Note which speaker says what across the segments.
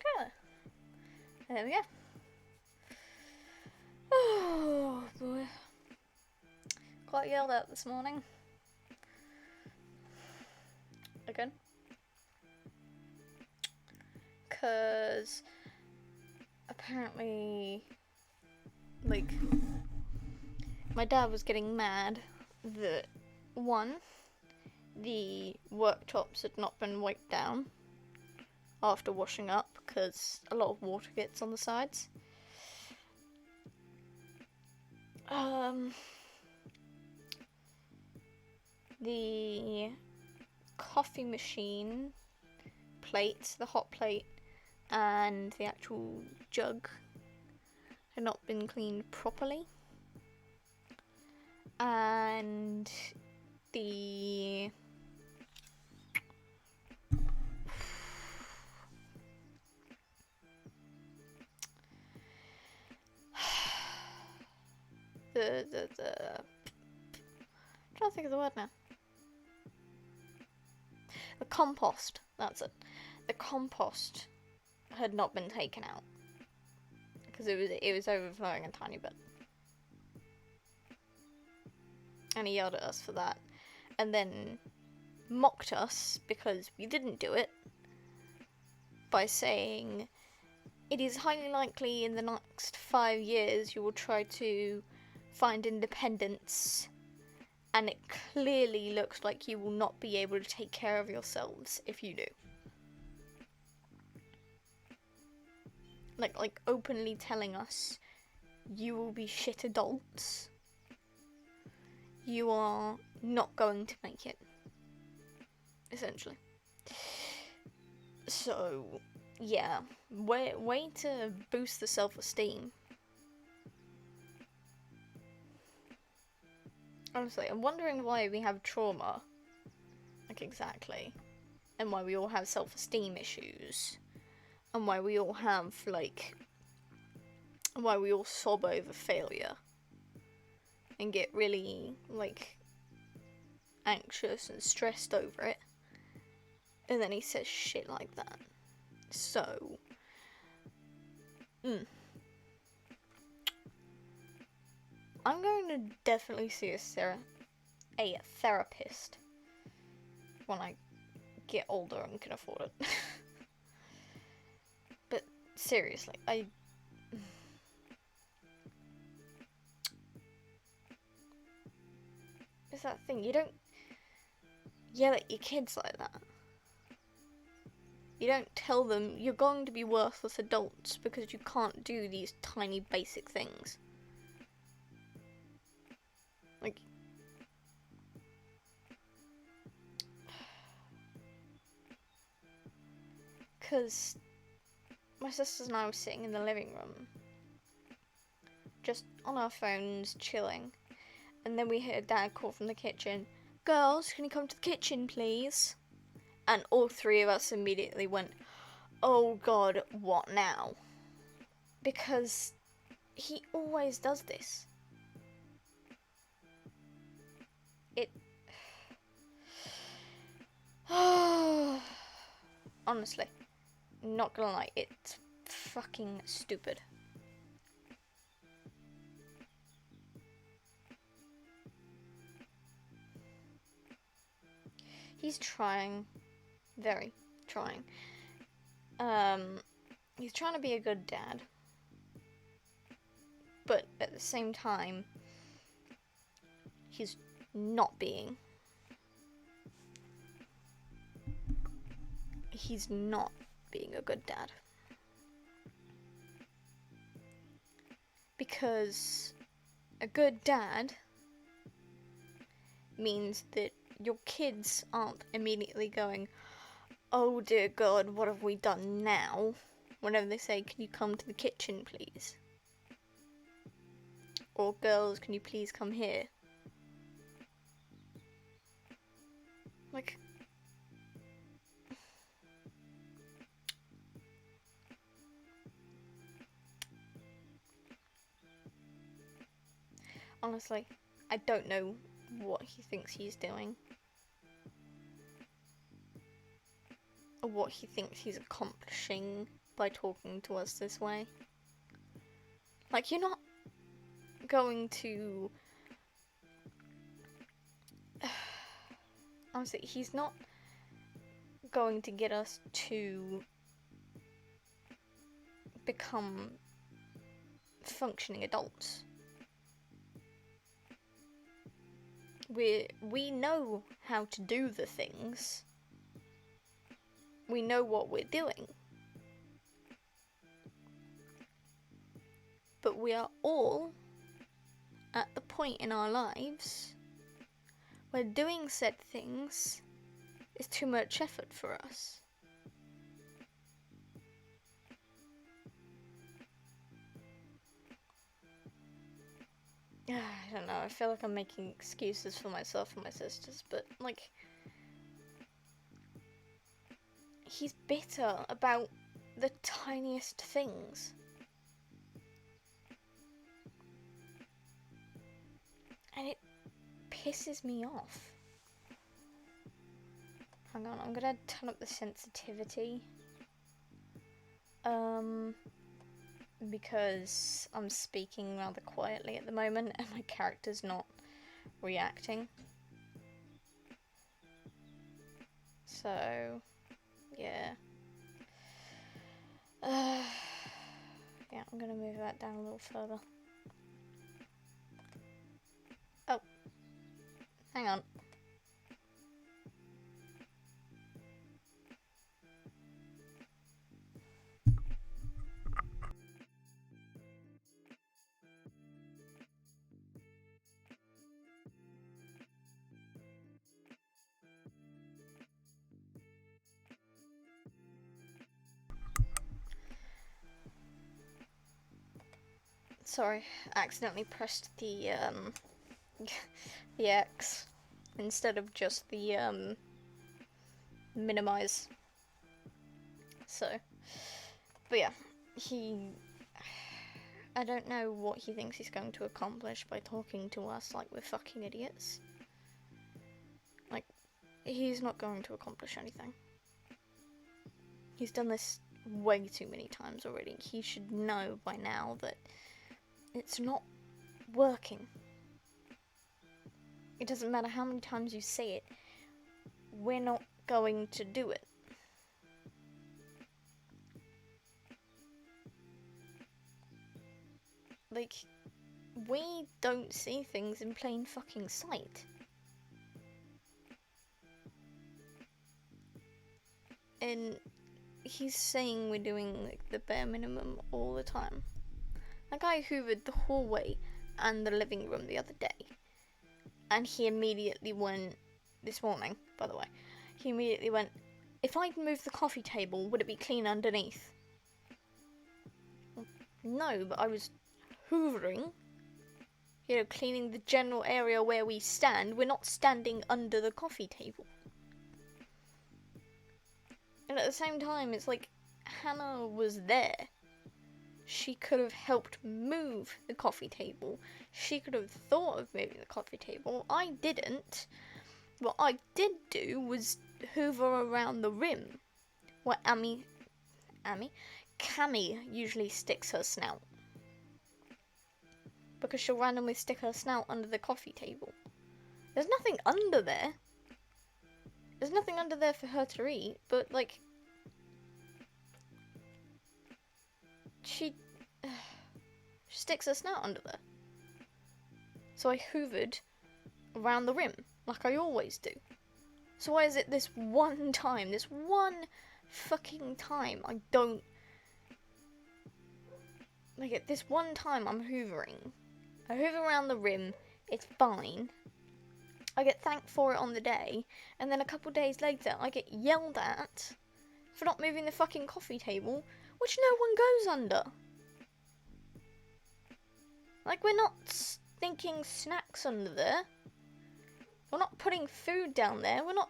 Speaker 1: Okay. There we go. Oh boy. Quite yelled at this morning. Again. Because apparently, like, my dad was getting mad that, one, the worktops had not been wiped down after washing up because a lot of water gets on the sides. The coffee machine plate, the hot plate, and the actual jug had not been cleaned properly. And the I'm trying to think of the word now. The compost, that's it. The compost had not been taken out because it was overflowing a tiny bit. And he yelled at us for that, and then mocked us because we didn't do it by saying, it is highly likely in the next 5 years you will try to find independence, and it clearly looks like you will not be able to take care of yourselves if you do. Like openly telling us, you will be shit adults. You are not going to make it. Essentially. So, yeah. Way to boost the self-esteem. Honestly, I'm wondering why we have trauma. Like, exactly. And why we all have self-esteem issues. And why we all have, like... why we all sob over failure. And get really, like, anxious and stressed over it. And then he says shit like that. So... I'm going to definitely see a therapist when I get older and can afford it. But seriously, it's that thing, you don't yell at your kids like that. You don't tell them you're going to be worthless adults because you can't do these tiny basic things. Like, because my sisters and I were sitting in the living room, just on our phones, chilling, and then we heard Dad call from the kitchen, "Girls, can you come to the kitchen, please?" And all three of us immediately went, "Oh God, what now?" Because he always does this. Honestly, not gonna lie, it's fucking stupid. He's trying, very trying. He's trying to be a good dad, but at the same time, he's not being. He's not being a good dad. Because a good dad means that your kids aren't immediately going, "Oh dear God, what have we done now?" whenever they say, "Can you come to the kitchen, please?" Or, "Girls, can you please come here?" Like, honestly, I don't know what he thinks he's doing. Or what he thinks he's accomplishing by talking to us this way. Like, you're not going to... Honestly, he's not going to get us to become functioning adults. We know how to do the things. We know what we're doing. But we are all at the point in our lives where doing said things is too much effort for us. I don't know, I feel like I'm making excuses for myself and my sisters, but, like, he's bitter about the tiniest things. And it pisses me off. Hang on, I'm gonna turn up the sensitivity. Because I'm speaking rather quietly at the moment and my character's not reacting. So, yeah. Yeah, I'm gonna move that down a little further. Oh. Hang on. Sorry, I accidentally pressed the the X instead of just the minimize. So, but yeah, I don't know what he thinks he's going to accomplish by talking to us like we're fucking idiots. Like, he's not going to accomplish anything. He's done this way too many times already. He should know by now that it's not working. It doesn't matter how many times you say it, we're not going to do it. Like, we don't see things in plain fucking sight. And he's saying we're doing, like, the bare minimum all the time. Like, I hoovered the hallway and the living room the other day. And he immediately went, this morning, by the way, he immediately went, if I'd moved the coffee table, would it be clean underneath? No, but I was hoovering, you know, cleaning the general area where we stand. We're not standing under the coffee table. And at the same time, it's like, Hannah was there. She could have helped move the coffee table. She could have thought of moving the coffee table. I didn't. What I did do was hoover around the rim, where Cammy usually sticks her snout. Because she'll randomly stick her snout under the coffee table. There's nothing under there. There's nothing under there for her to eat, but, like, she sticks her snout under there. So I hoovered around the rim, like I always do. So why is it this one fucking time, I don't... Like, at this one time I'm hoovering. I hoover around the rim, it's fine. I get thanked for it on the day, and then a couple days later I get yelled at for not moving the fucking coffee table, which no one goes under. Like, we're not stinking snacks under there. We're not putting food down there. We're not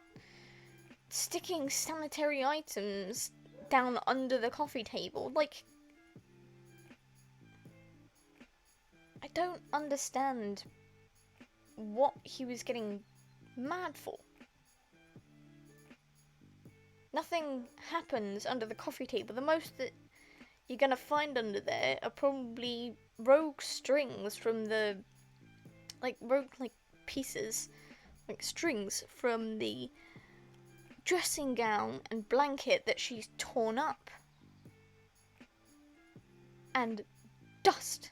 Speaker 1: sticking sanitary items down under the coffee table. Like, I don't understand what he was getting mad for. Nothing happens under the coffee table. The most that you're gonna find under there are probably rogue strings from the, like, rogue, like, pieces, like, strings from the dressing gown and blanket that she's torn up. And dust.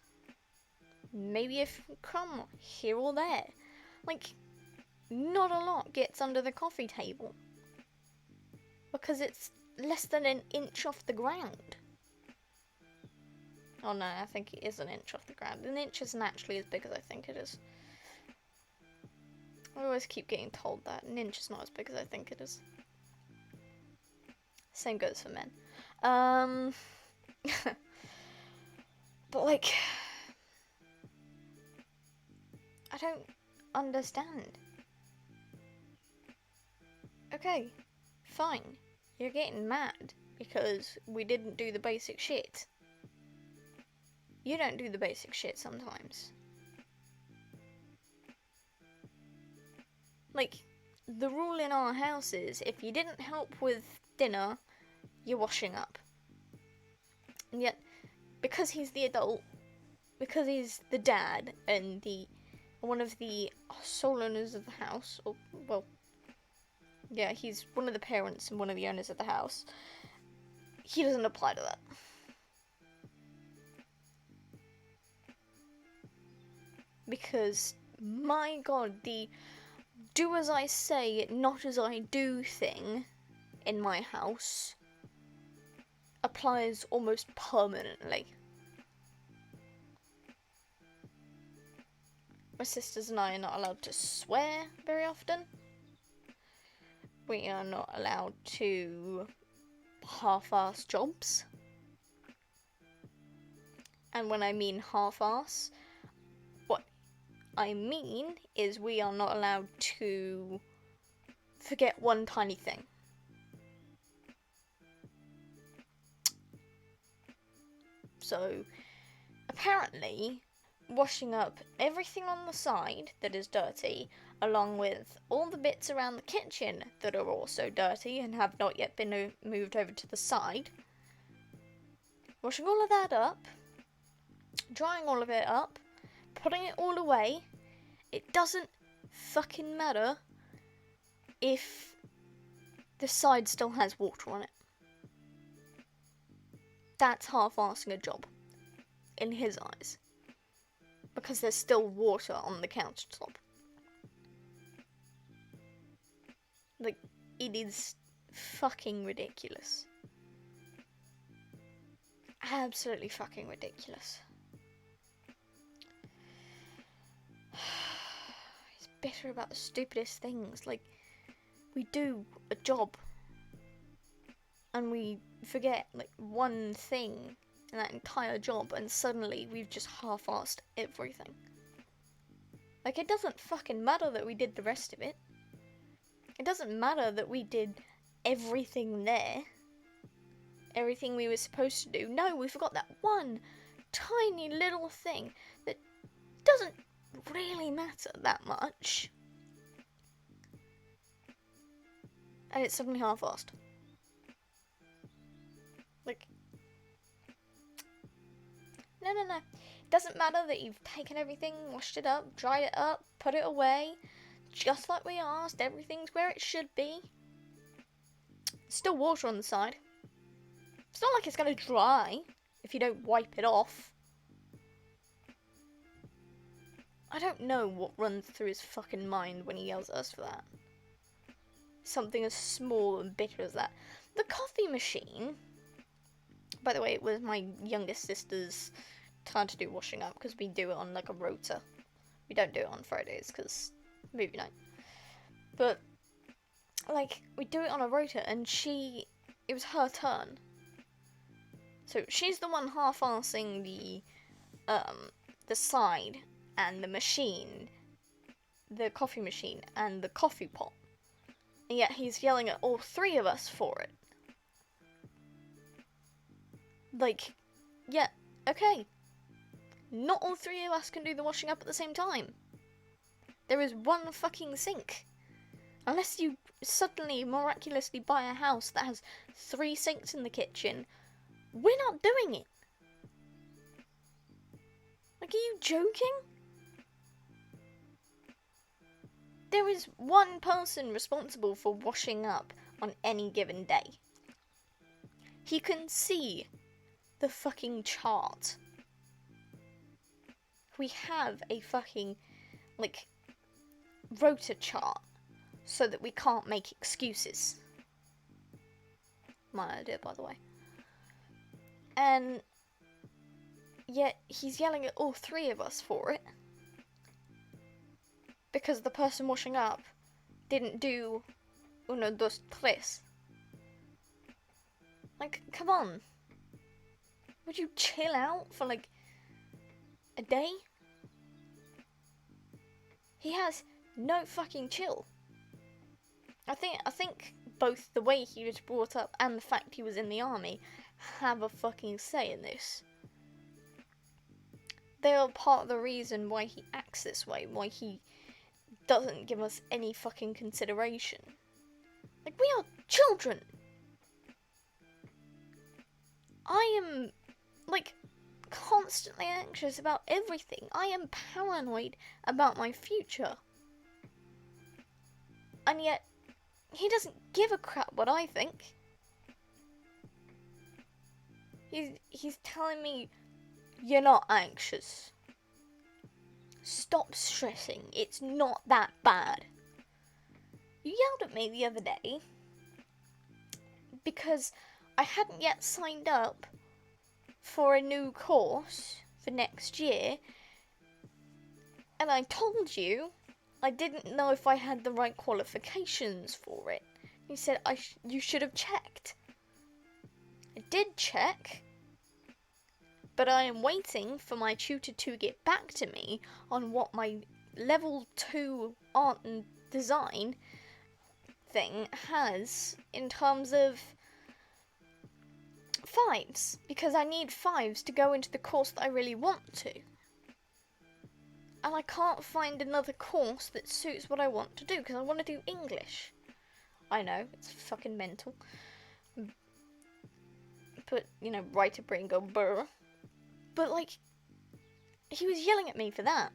Speaker 1: Maybe a crumb here or there. Like, not a lot gets under the coffee table. Because it's less than an inch off the ground. Oh no, I think it is an inch off the ground. An inch isn't actually as big as I think it is. I always keep getting told that. An inch is not as big as I think it is. Same goes for men. But like, I don't understand. Okay, fine. You're getting mad because we didn't do the basic shit. You don't do the basic shit sometimes. Like, the rule in our house is if you didn't help with dinner, you're washing up. And yet, because he's the adult, because he's the dad and one of the sole owners of the house, or, well, yeah, he's one of the parents and one of the owners of the house, he doesn't apply to that. Because, my god, the do as I say, not as I do thing in my house applies almost permanently. My sisters and I are not allowed to swear very often. We are not allowed to half-ass jobs. And when I mean half-ass, what I mean is we are not allowed to forget one tiny thing. So, apparently, washing up everything on the side that is dirty, along with all the bits around the kitchen that are also dirty and have not yet been moved over to the side, washing all of that up, drying all of it up, putting it all away, it doesn't fucking matter if the side still has water on it. That's half-assing a job, in his eyes. Because there's still water on the countertop. Like, it is fucking ridiculous. Absolutely fucking ridiculous. He's bitter about the stupidest things. Like, we do a job and we forget, like, one thing in that entire job, and suddenly we've just half-assed everything. Like, it doesn't fucking matter that we did the rest of it. It doesn't matter that we did everything there. Everything we were supposed to do. No, we forgot that one tiny little thing that doesn't really matter that much. And it's suddenly half-assed. Like, no. It doesn't matter that you've taken everything, washed it up, dried it up, put it away, just like we asked. Everything's where it should be. Still water on the side. It's not like it's going to dry if you don't wipe it off. I don't know what runs through his fucking mind when he yells at us for that. Something as small and bitter as that. The coffee machine, by the way, it was my youngest sister's turn to do washing up because we do it on like a rota. We don't do it on Fridays because movie night. But like, we do it on a rota, and it was her turn. So she's the one half-assing the side and the machine, the coffee machine and the coffee pot. And yet he's yelling at all three of us for it. Like, yeah, okay. Not all three of us can do the washing up at the same time. There is one fucking sink. Unless you suddenly miraculously buy a house that has 3 sinks in the kitchen, We're not doing it. Like, are you joking? There is one person responsible for washing up on any given day. He can see the fucking chart. We have a fucking, like, rota chart so that we can't make excuses. My idea, by the way. And yet he's yelling at all three of us for it. Because the person washing up didn't do uno, dos, tres. Like, come on. Would you chill out for, like, a day? He has no fucking chill. I think both the way he was brought up and the fact he was in the army have a fucking say in this. They are part of the reason why he acts this way, why he doesn't give us any fucking consideration. Like, we are children. I am, like, constantly anxious about everything. I am paranoid about my future. And yet, he doesn't give a crap what I think. He's telling me, you're not anxious. Stop stressing. It's not that bad. You yelled at me the other day because I hadn't yet signed up for a new course for next year, and I told you I didn't know if I had the right qualifications for it. You said you should have checked. I did check, but I am waiting for my tutor to get back to me on what my level 2 art and design thing has in terms of 5s, because I need 5s to go into the course that I really want to. And I can't find another course that suits what I want to do, because I want to do English. I know, it's fucking mental. But, you know, write a brain go brr. But, like, he was yelling at me for that.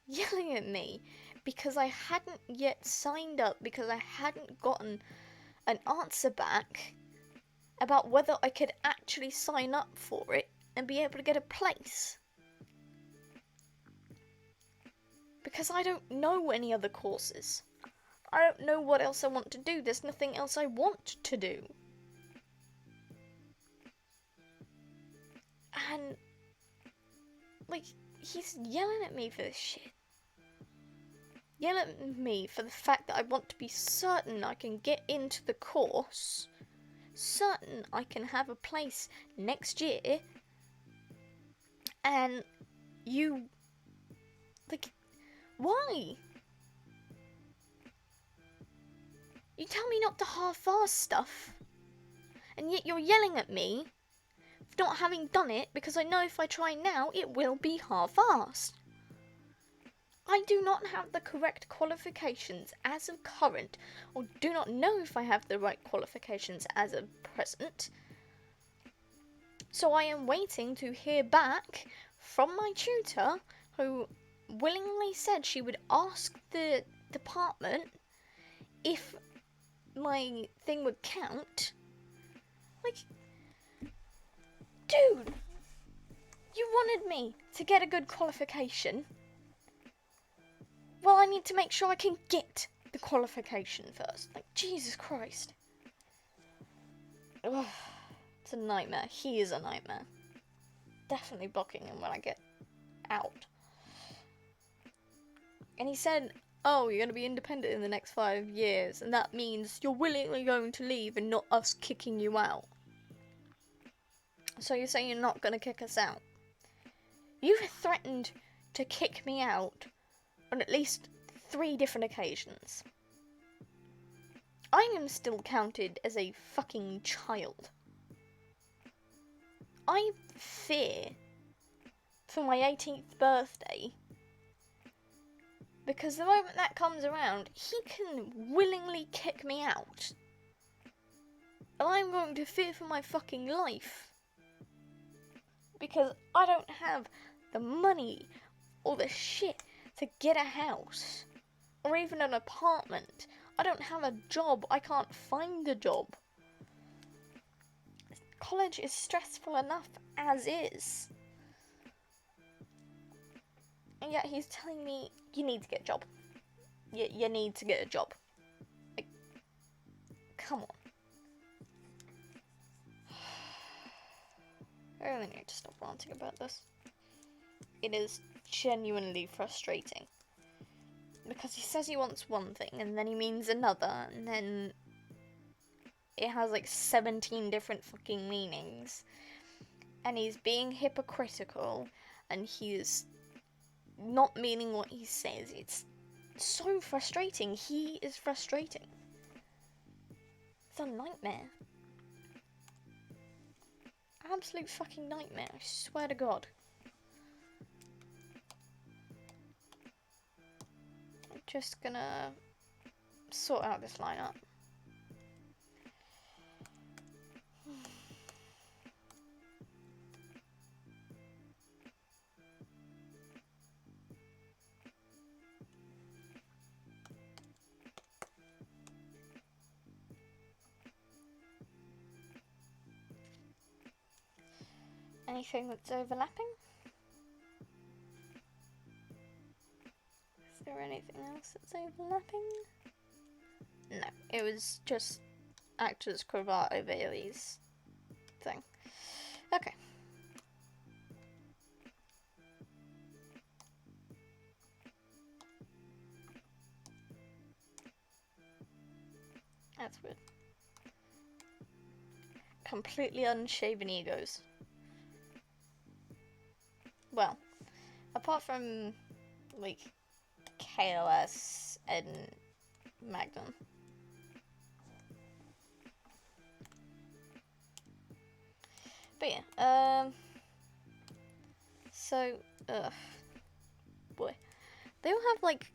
Speaker 1: Yelling at me because I hadn't yet signed up, because I hadn't gotten an answer back about whether I could actually sign up for it and be able to get a place. Because I don't know any other courses. I don't know what else I want to do. There's nothing else I want to do. And, like, he's yelling at me for this shit. Yelling at me for the fact that I want to be certain I can get into the course, certain I can have a place next year, and you, like, why? You tell me not to half-ass stuff, and yet you're yelling at me for not having done it, because I know if I try now, it will be half-assed. I do not have the correct qualifications as of current, or do not know if I have the right qualifications as of present. So I am waiting to hear back from my tutor, who willingly said she would ask the department if my thing would count. Like, dude, you wanted me to get a good qualification. Well, I need to make sure I can get the qualification first. Like, Jesus Christ. Ugh, it's a nightmare. He is a nightmare. Definitely blocking him when I get out. And he said, oh, you're going to be independent in the next 5 years, and that means you're willingly going to leave and not us kicking you out. So you're saying you're not going to kick us out? You've threatened to kick me out on at least 3 different occasions. I am still counted as a fucking child. I fear for my 18th birthday, because the moment that comes around, he can willingly kick me out. and I'm going to fear for my fucking life. Because I don't have the money or the shit to get a house. Or even an apartment. I don't have a job. I can't find a job. College is stressful enough as is. And yet he's telling me, you need to get a job. You need to get a job. Like, come on. I really need to stop ranting about this. It is genuinely frustrating. Because he says he wants one thing, and then he means another, and then it has like 17 different fucking meanings. And he's being hypocritical, and he's not meaning what he says. It's so frustrating. He is frustrating. It's a nightmare. Absolute fucking nightmare, I swear to God. I'm just gonna sort out this lineup. Anything that's overlapping? Is there anything else that's overlapping? No, it was just actors cravat over Ellie's thing. Okay. That's weird. Completely unshaven egos. Well, apart from, like, KLS and Magnum. But yeah, so, boy. They all have, like,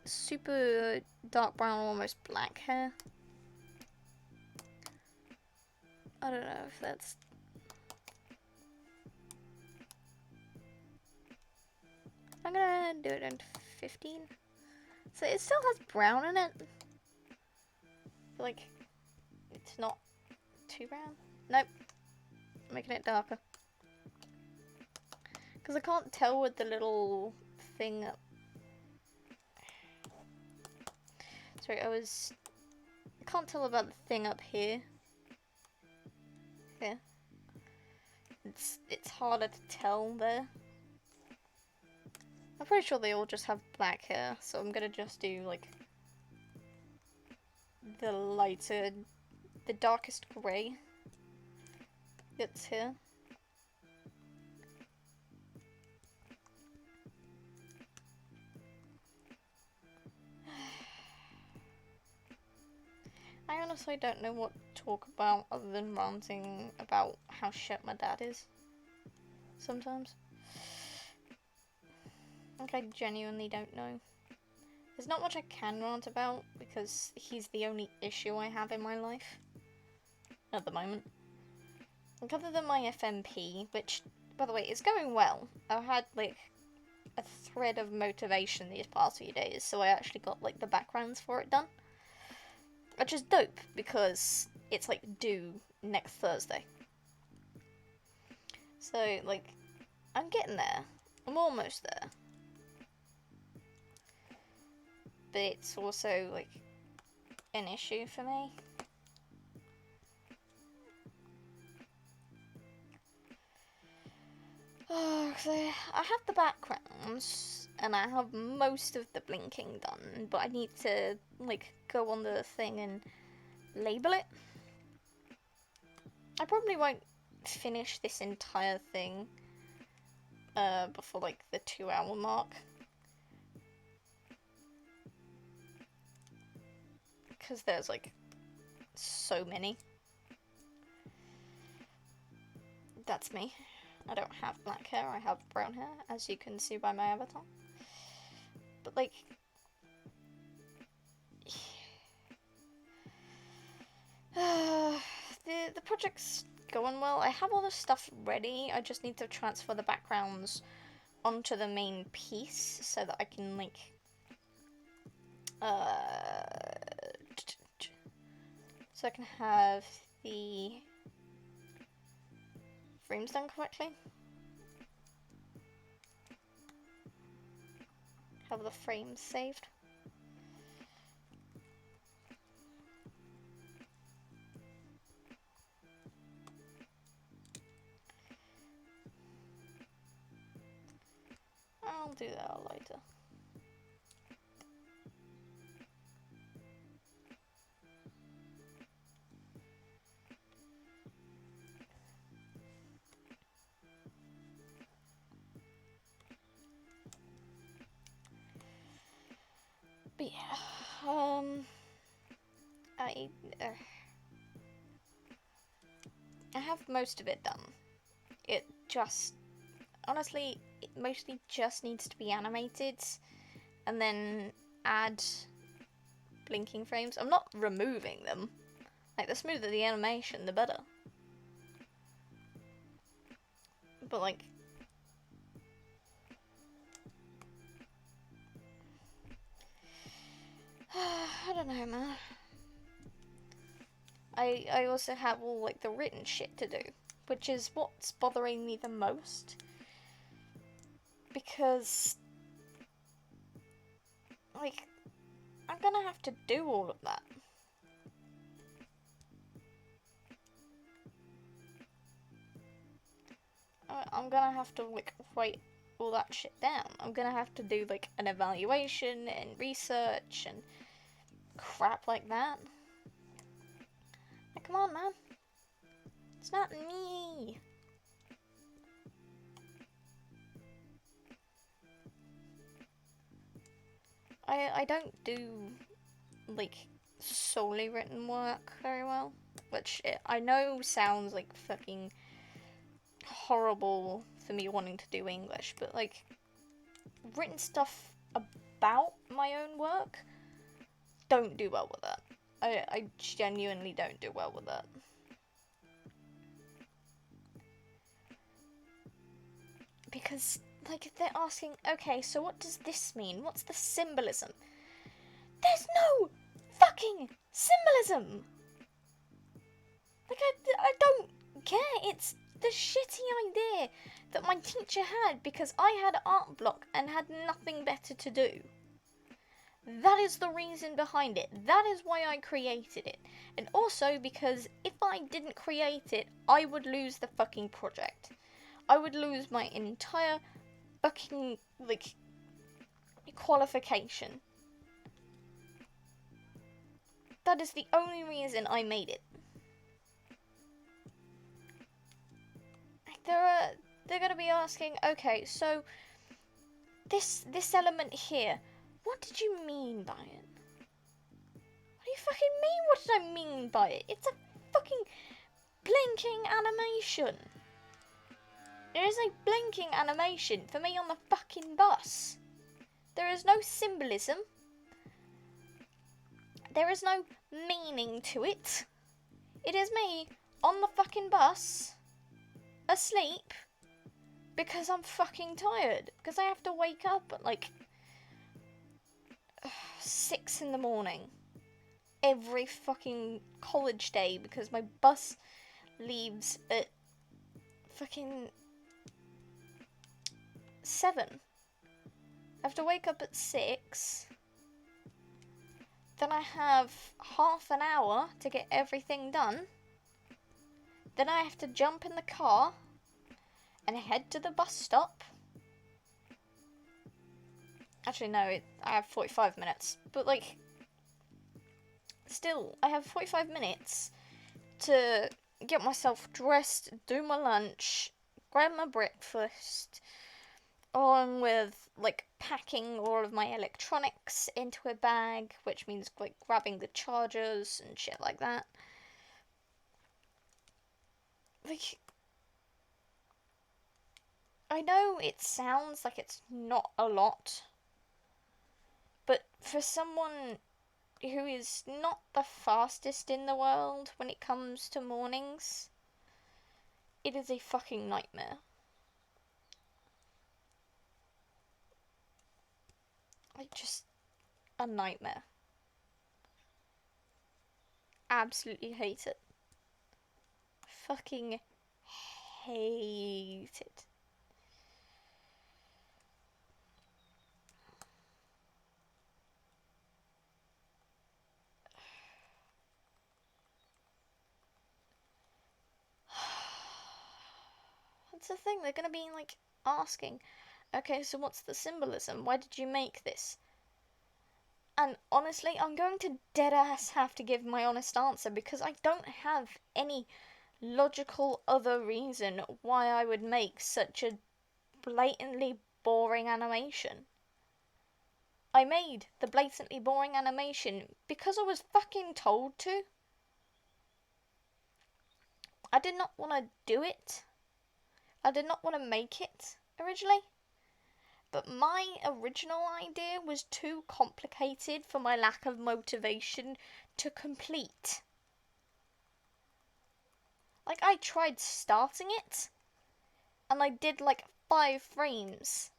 Speaker 1: super dark brown, almost black hair. I don't know if that's... I'm gonna do it in 15. So it still has brown in it. Like, it's not too brown. Nope. Making it darker. Because I can't tell with the little thing up. Sorry, I can't tell about the thing up here. Yeah. It's harder to tell there. I'm pretty sure they all just have black hair, so I'm gonna just do, like, the lighter, the darkest grey that's here. I honestly don't know what to talk about other than ranting about how shit my dad is. Sometimes. Like, I genuinely don't know. There's not much I can rant about, because he's the only issue I have in my life. At the moment. Like, other than my FMP, which, by the way, is going well. I've had, like, a thread of motivation these past few days, so I actually got, like, the backgrounds for it done. Which is dope, because it's, like, due next Thursday. So, like, I'm getting there. I'm almost there. But it's also, like, an issue for me. Oh, so I have the backgrounds, and I have most of the blinking done, but I need to, like, go on the thing and label it. I probably won't finish this entire thing before, like, the 2-hour mark. Because there's, like, so many. That's me. I don't have black hair, I have brown hair, as you can see by my avatar. But, like... the project's going well. I have all the stuff ready. I just need to transfer the backgrounds onto the main piece so that I can, like, so I can have the frames done correctly. Have the frames saved. I'll do that later. But yeah, I have most of it done. It just, honestly, it mostly just needs to be animated and then add blinking frames. I'm not removing them. Like, the smoother the animation, the better. But, like, I don't know, man. I also have all, like, the written shit to do, which is what's bothering me the most. Because, like, I'm gonna have to do all of that. I'm gonna have to, like, write all that shit down. I'm gonna have to do, like, an evaluation and research and crap like that. Like, come on, man. It's not me. I don't do, like, solely written work very well, which I know sounds like fucking horrible for me wanting to do English, but, like, written stuff about my own work, don't do well with that. I genuinely don't do well with that. Because, like, they're asking, okay, so what does this mean? What's the symbolism? There's no fucking symbolism! Like, I don't care. It's the shitty idea that my teacher had because I had art block and had nothing better to do. That is the reason behind it. That is why I created it. And also because if I didn't create it, I would lose the fucking project. I would lose my entire fucking, like, qualification. That is the only reason I made it. They're gonna be asking, okay, so this element here, what did you mean by it? What do you fucking mean? What did I mean by it? It's a fucking blinking animation. There is a blinking animation for me on the fucking bus. There is no symbolism. There is no meaning to it. It is me on the fucking bus, asleep, because I'm fucking tired. Because I have to wake up at, like, 6 in the morning every fucking college day because my bus leaves at fucking 7. I have to wake up at 6. Then I have half an hour to get everything done. Then I have to jump in the car and head to the bus stop. Actually, no, I have 45 minutes. But, like, still, I have 45 minutes to get myself dressed, do my lunch, grab my breakfast, along with, like, packing all of my electronics into a bag, which means, like, grabbing the chargers and shit like that. Like, I know it sounds like it's not a lot, but for someone who is not the fastest in the world when it comes to mornings. It is a fucking nightmare. Like, just a nightmare. Absolutely hate it. Fucking hate it. That's the thing, they're gonna be like asking, okay, so what's the symbolism? Why did you make this? And honestly, I'm going to deadass have to give my honest answer because I don't have any logical other reason why I would make such a blatantly boring animation. I made the blatantly boring animation because I was fucking told to. I did not want to do it. I did not want to make it originally. But my original idea was too complicated for my lack of motivation to complete. Like, I tried starting it, and I did like 5 frames.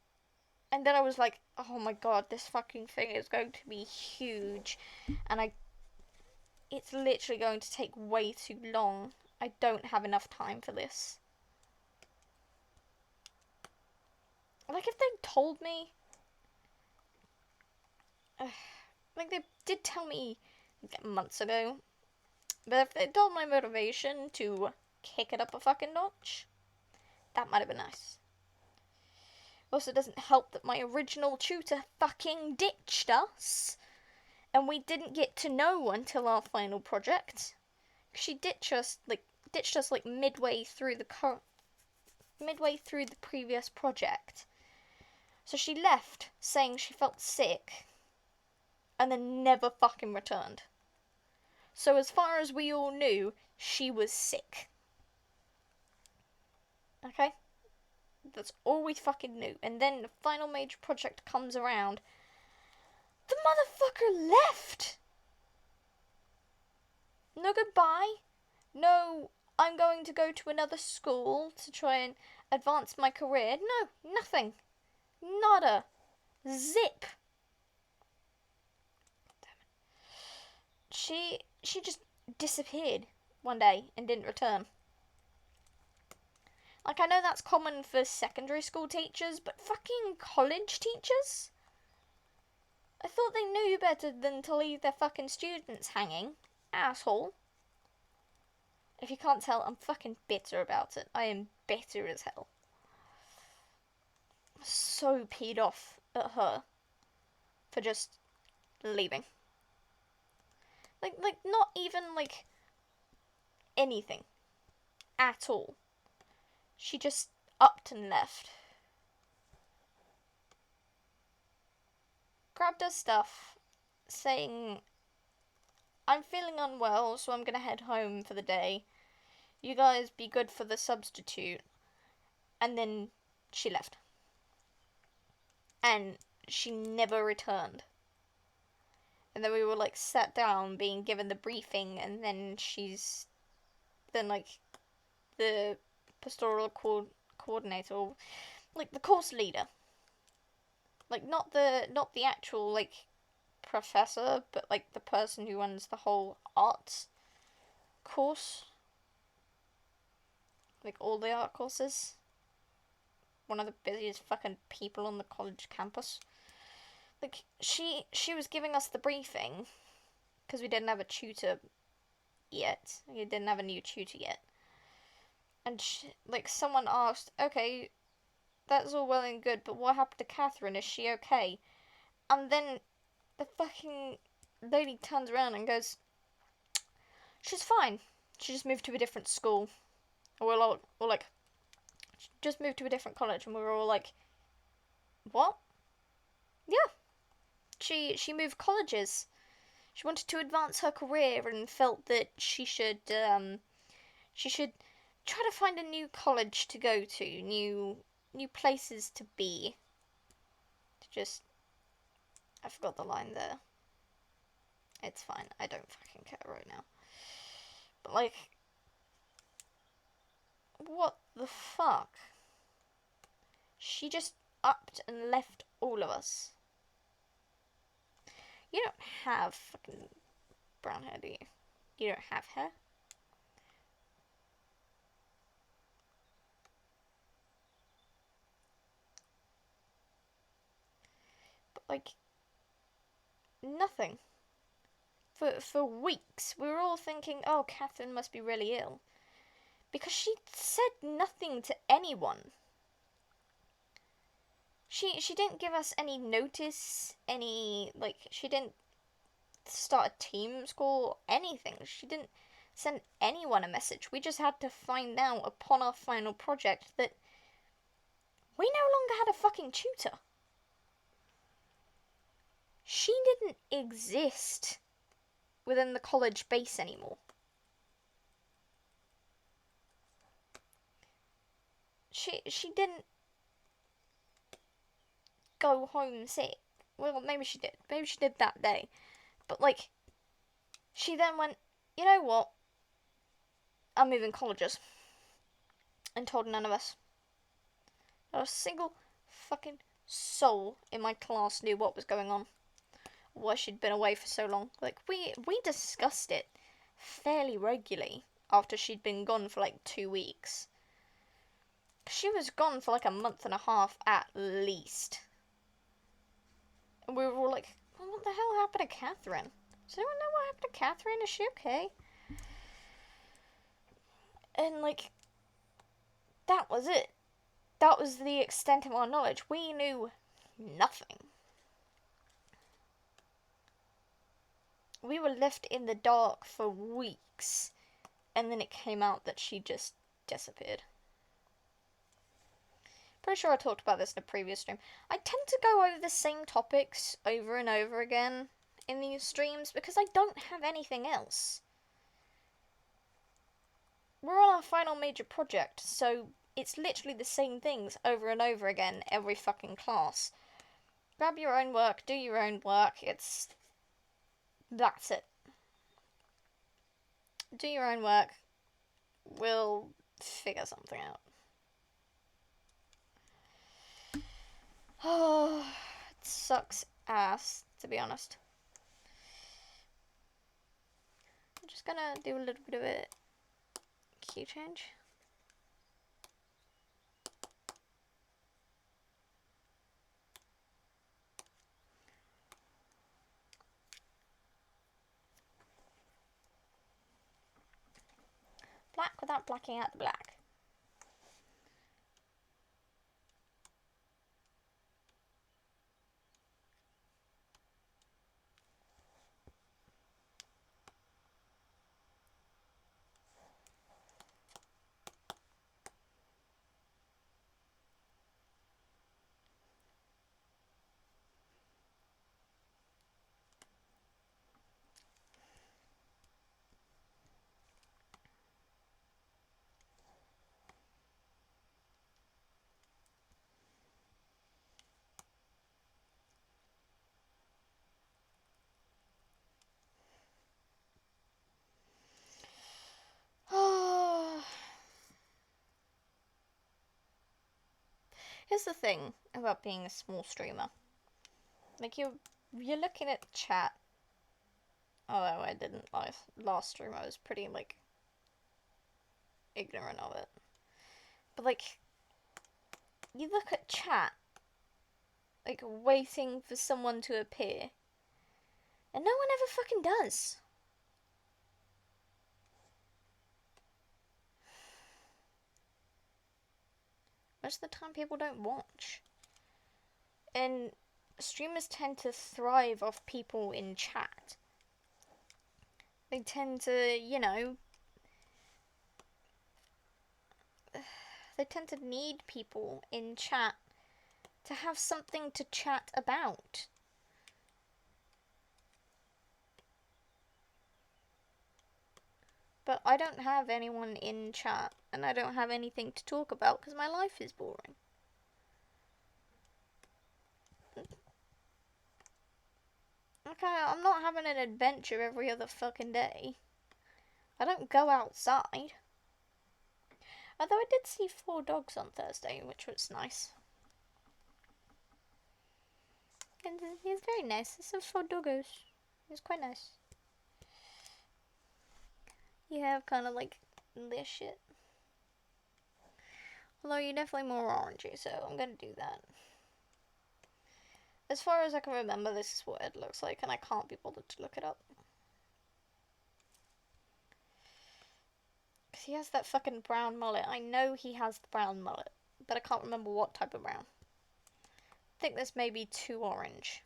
Speaker 1: And then I was like, oh my god, this fucking thing is going to be huge. And it's literally going to take way too long. I don't have enough time for this. Like, if they told me... like, they did tell me months ago. But if they told my motivation to kick it up a fucking notch, that might have been nice. Also, it doesn't help that my original tutor fucking ditched us. And we didn't get to know until our final project. She ditched us like midway through the previous project. So she left saying she felt sick and then never fucking returned. So as far as we all knew, she was sick. Okay? That's all we fucking knew. And then the final major project comes around. The motherfucker left! No goodbye. No, I'm going to go to another school to try and advance my career. No, nothing. Nada. Zip. She just disappeared one day and didn't return. Like, I know that's common for secondary school teachers, but fucking college teachers? I thought they knew better than to leave their fucking students hanging. Asshole. If you can't tell, I'm fucking bitter about it. I am bitter as hell. So peed off at her for just leaving. Like not even like anything at all. She just upped and left. Grabbed her stuff, saying, I'm feeling unwell, so I'm gonna head home for the day. You guys be good for the substitute. And then she left. And she never returned. And then we were like sat down being given the briefing, and then like the pastoral coordinator, like the course leader, like not the actual like professor, but like the person who runs the whole arts course, like all the art courses. One of the busiest fucking people on the college campus. Like, she was giving us the briefing, because we didn't have a tutor yet. We didn't have a new tutor yet. And, someone asked, okay, that's all well and good, but what happened to Catherine? Is she okay? And then the fucking lady turns around and goes, she's fine. She just moved to a different school. Or we're all like, she just moved to a different college, and we were all like, what? Yeah. She moved colleges. She wanted to advance her career and felt that she should try to find a new college to go to, new places to be. I forgot the line there. It's fine. I don't fucking care right now. But, like, what the fuck? She just upped and left all of us. You don't have fucking brown hair, do you? You don't have hair? But, like, nothing. For weeks, we were all thinking, oh, Catherine must be really ill. Because she said nothing to anyone. She didn't give us any notice, she didn't start a Teams call, anything. She didn't send anyone a message. We just had to find out upon our final project that we no longer had a fucking tutor. She didn't exist within the college base anymore. She didn't go home sick. Well, maybe she did. Maybe she did that day. But, like, she then went, you know what? I'm moving colleges. And told none of us. Not a single fucking soul in my class knew what was going on. Why she'd been away for so long. Like, we discussed it fairly regularly after she'd been gone for, like, 2 weeks. She was gone for, like, a month and a half at least. And we were all like, well, what the hell happened to Catherine? Does anyone know what happened to Catherine? Is she okay? And, like, that was it. That was the extent of our knowledge. We knew nothing. We were left in the dark for weeks. And then it came out that she just disappeared. Pretty sure I talked about this in a previous stream. I tend to go over the same topics over and over again in these streams because I don't have anything else. We're on our final major project, so it's literally the same things over and over again every fucking class. Grab your own work, do your own work, that's it. Do your own work, we'll figure something out. Oh, it sucks ass, to be honest. I'm just gonna do a little bit of a key change. Black without blacking out the black. Here's the thing about being a small streamer. Like, you're looking at chat. Although I didn't last stream, I was pretty, like, ignorant of it. But, like, you look at chat, like, waiting for someone to appear, and no one ever fucking does. Most of the time, people don't watch. And streamers tend to thrive off people in chat. They tend to, you know, they tend to need people in chat to have something to chat about. But I don't have anyone in chat, and I don't have anything to talk about because my life is boring. Okay, I'm not having an adventure every other fucking day. I don't go outside. Although I did see 4 dogs on Thursday, which was nice. And it's very nice. It's some 4 doggos. It's quite nice. You have kind of like this shit. Although you're definitely more orangey, so I'm gonna do that. As far as I can remember, this is what it looks like, and I can't be bothered to look it up. Because he has that fucking brown mullet. I know he has the brown mullet, but I can't remember what type of brown. I think this may be too orange.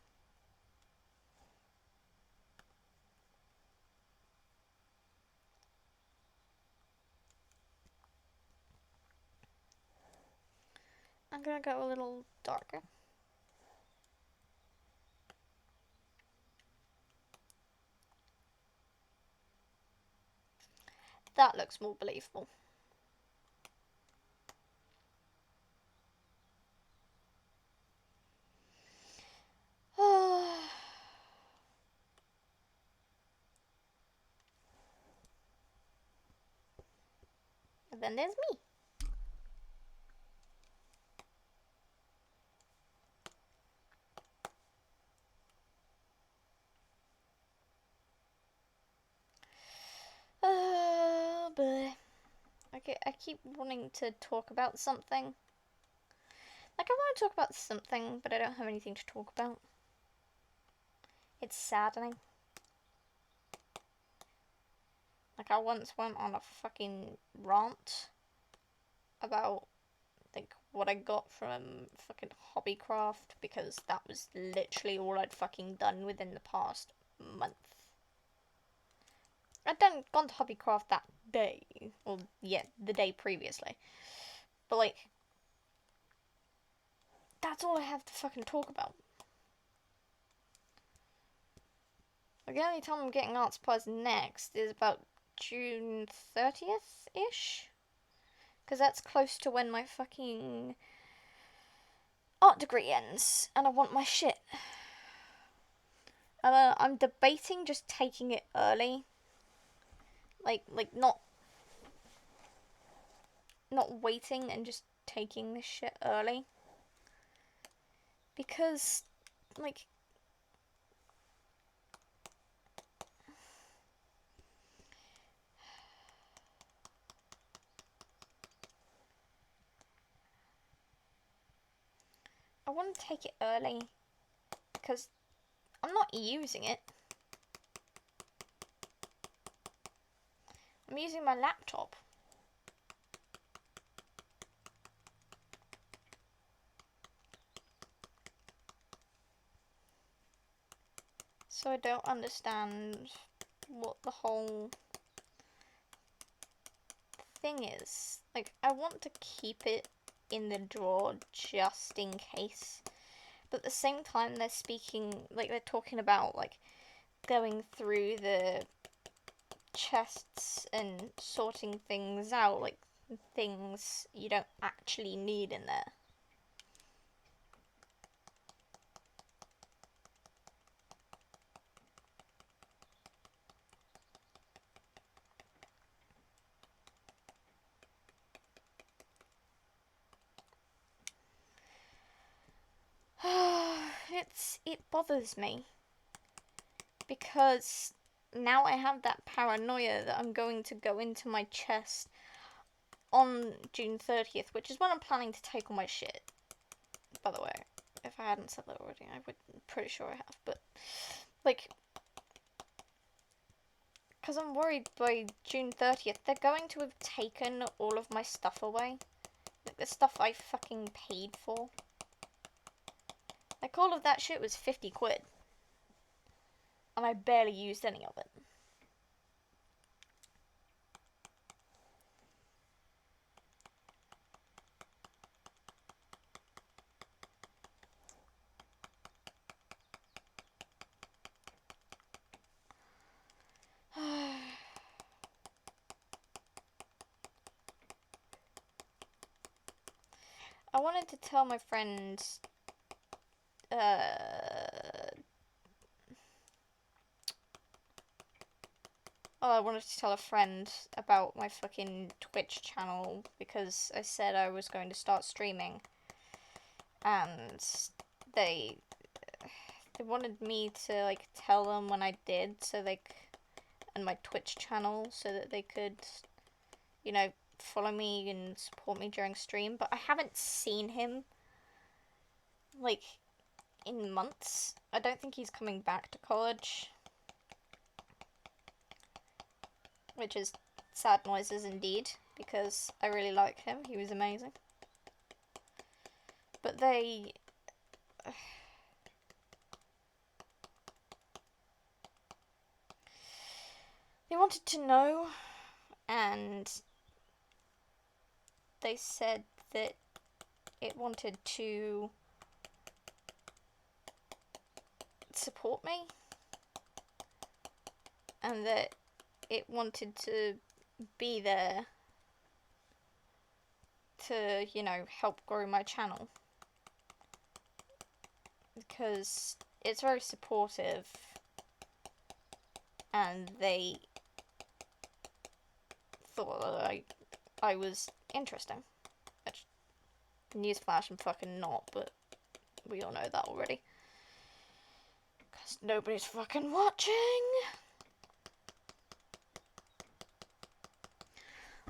Speaker 1: I'm gonna go a little darker. That looks more believable. And then there's me. But okay, I keep wanting to talk about something. Like, I want to talk about something, but I don't have anything to talk about. It's saddening. Like, I once went on a fucking rant about, like, what I got from fucking Hobbycraft, because that was literally all I'd fucking done within the past month. I'd gone to Hobbycraft that day, or yeah, the day previously. But, like, that's all I have to fucking talk about. Like, the only time I'm getting art supplies next is about June 30th-ish. Because that's close to when my fucking art degree ends. And I want my shit. And I'm debating just taking it early. Like not waiting and just taking this shit early. Because, like, I want to take it early because I'm not using it. I'm using my laptop. So I don't understand what the whole thing is. Like, I want to keep it in the drawer just in case. But at the same time, they're talking about, like, going through the chests and sorting things out, like, things you don't actually need in there. It bothers me because now I have that paranoia that I'm going to go into my chest on June 30th, which is when I'm planning to take all my shit. By the way, if I hadn't said that already, I'm pretty sure I have, but, like, because I'm worried by June 30th, they're going to have taken all of my stuff away. Like, the stuff I fucking paid for. Like, all of that shit was 50 quid. And I barely used any of it. I wanted to tell my friend Oh, I wanted to tell a friend about my fucking Twitch channel because I said I was going to start streaming, and they wanted me to like tell them when I did, so and my Twitch channel, so that they could, you know, follow me and support me during stream. But I haven't seen him like in months. I don't think he's coming back to college, which is sad noises indeed, because I really like him. He was amazing. But they wanted to know, and they said that it wanted to support me, and that it wanted to be there to, you know, help grow my channel, because it's very supportive, and they thought that I was interesting. Which, newsflash, I'm fucking not, but we all know that already. Because nobody's fucking watching!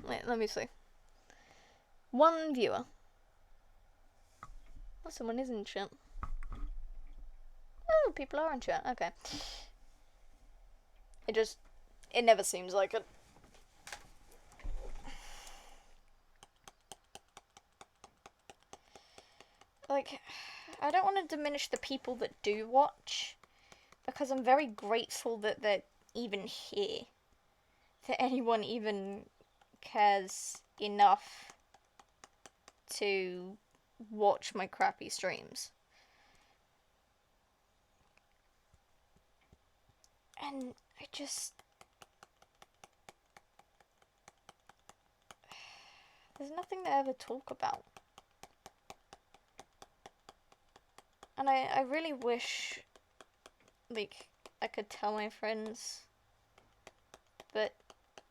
Speaker 1: Wait, let me see. 1 viewer. Oh, someone is in chat. Oh, people are in chat, okay. It never seems like it. Like, I don't want to diminish the people that do watch, because I'm very grateful that they're even here. That anyone even cares enough to watch my crappy streams. And I just... there's nothing to ever talk about. And I really wish, like, I could tell my friends, but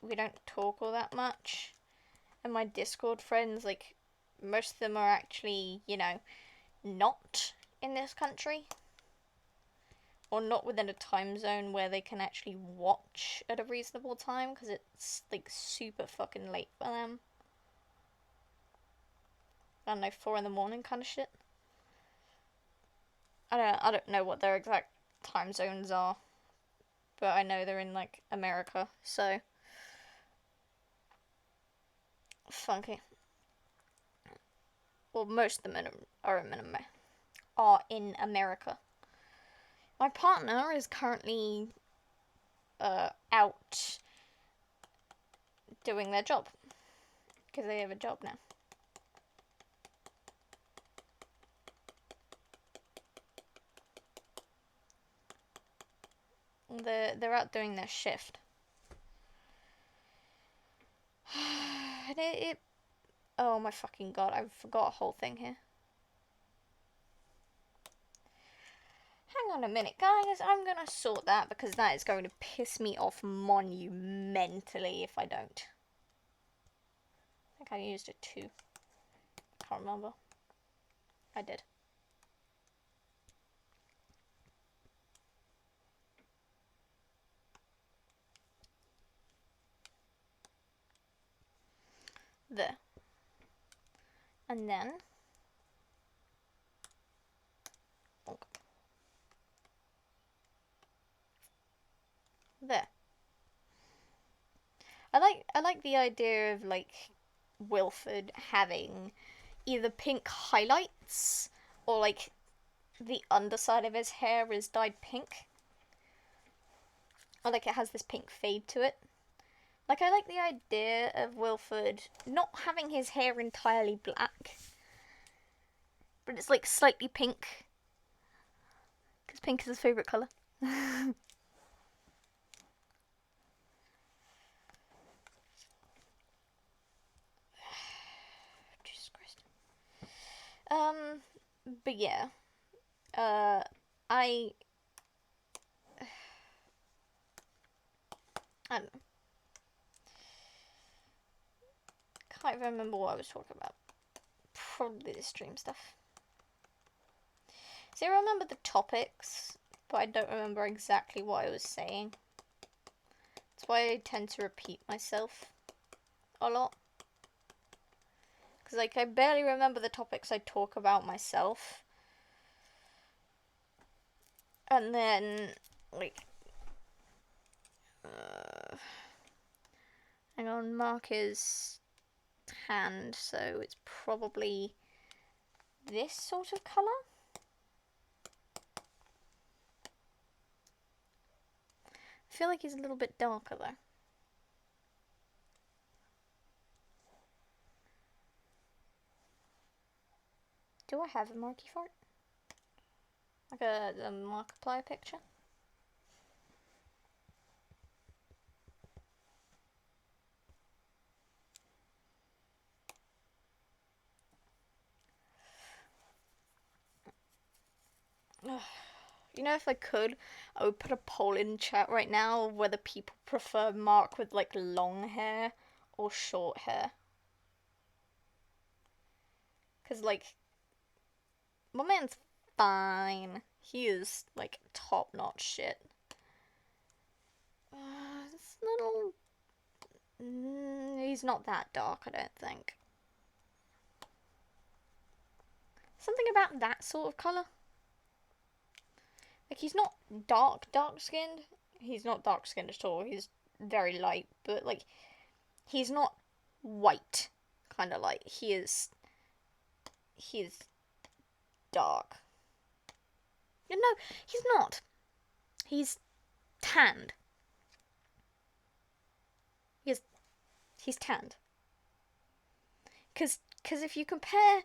Speaker 1: we don't talk all that much. And my Discord friends, like, most of them are actually, you know, not in this country. Or not within a time zone where they can actually watch at a reasonable time, because it's, like, super fucking late for them. I don't know, 4 in the morning kind of shit. I don't know what their exact time zones are, but I know they're in, like, America, so... funky. Well, most of them are in America. My partner is currently out doing their job, because they have a job now. They're out doing their shift. And oh my fucking god, I forgot a whole thing here. Hang on a minute, guys, I'm gonna sort that, because that is going to piss me off monumentally if I don't. I think I used it too. Can't remember. I did. There. And then... there. I like the idea of, like, Wilford having either pink highlights or, like, the underside of his hair is dyed pink. Or, like, it has this pink fade to it. Like, I like the idea of Wilford not having his hair entirely black, but it's, like, slightly pink. Because pink is his favourite colour. Jesus Christ. But yeah. I don't know. can't even remember what I was talking about. Probably the stream stuff. See, I remember the topics, but I don't remember exactly what I was saying. That's why I tend to repeat myself a lot. Because, like, I barely remember the topics I talk about myself. And then, like, hang on, Mark is tanned, so it's probably this sort of colour. I feel like he's a little bit darker though. Do I have a marky fart? Like a Markiplier picture? You know, if I could, I would put a poll in chat right now of whether people prefer Mark with, like, long hair or short hair. Because, like, my man's fine. He is, like, top-notch shit. It's little... he's not that dark, I don't think. Something about that sort of colour. Like, he's not dark-skinned. He's not dark-skinned at all. He's very light, but, like, he's not white kind of light. He is dark. No, he's not. He's tanned. He's tanned. Because if you compare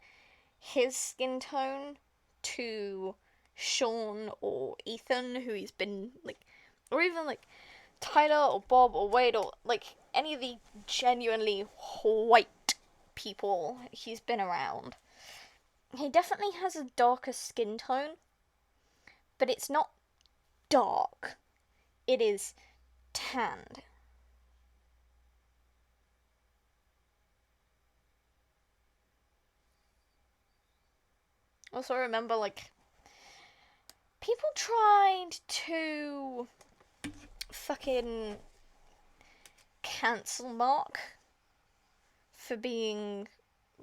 Speaker 1: his skin tone to Sean or Ethan, who he's been, like, or even, like, Tyler or Bob or Wade or, like, any of the genuinely white people he's been around, he definitely has a darker skin tone, but it's not dark. It is tanned. Also, remember, like, people tried to fucking cancel Mark for being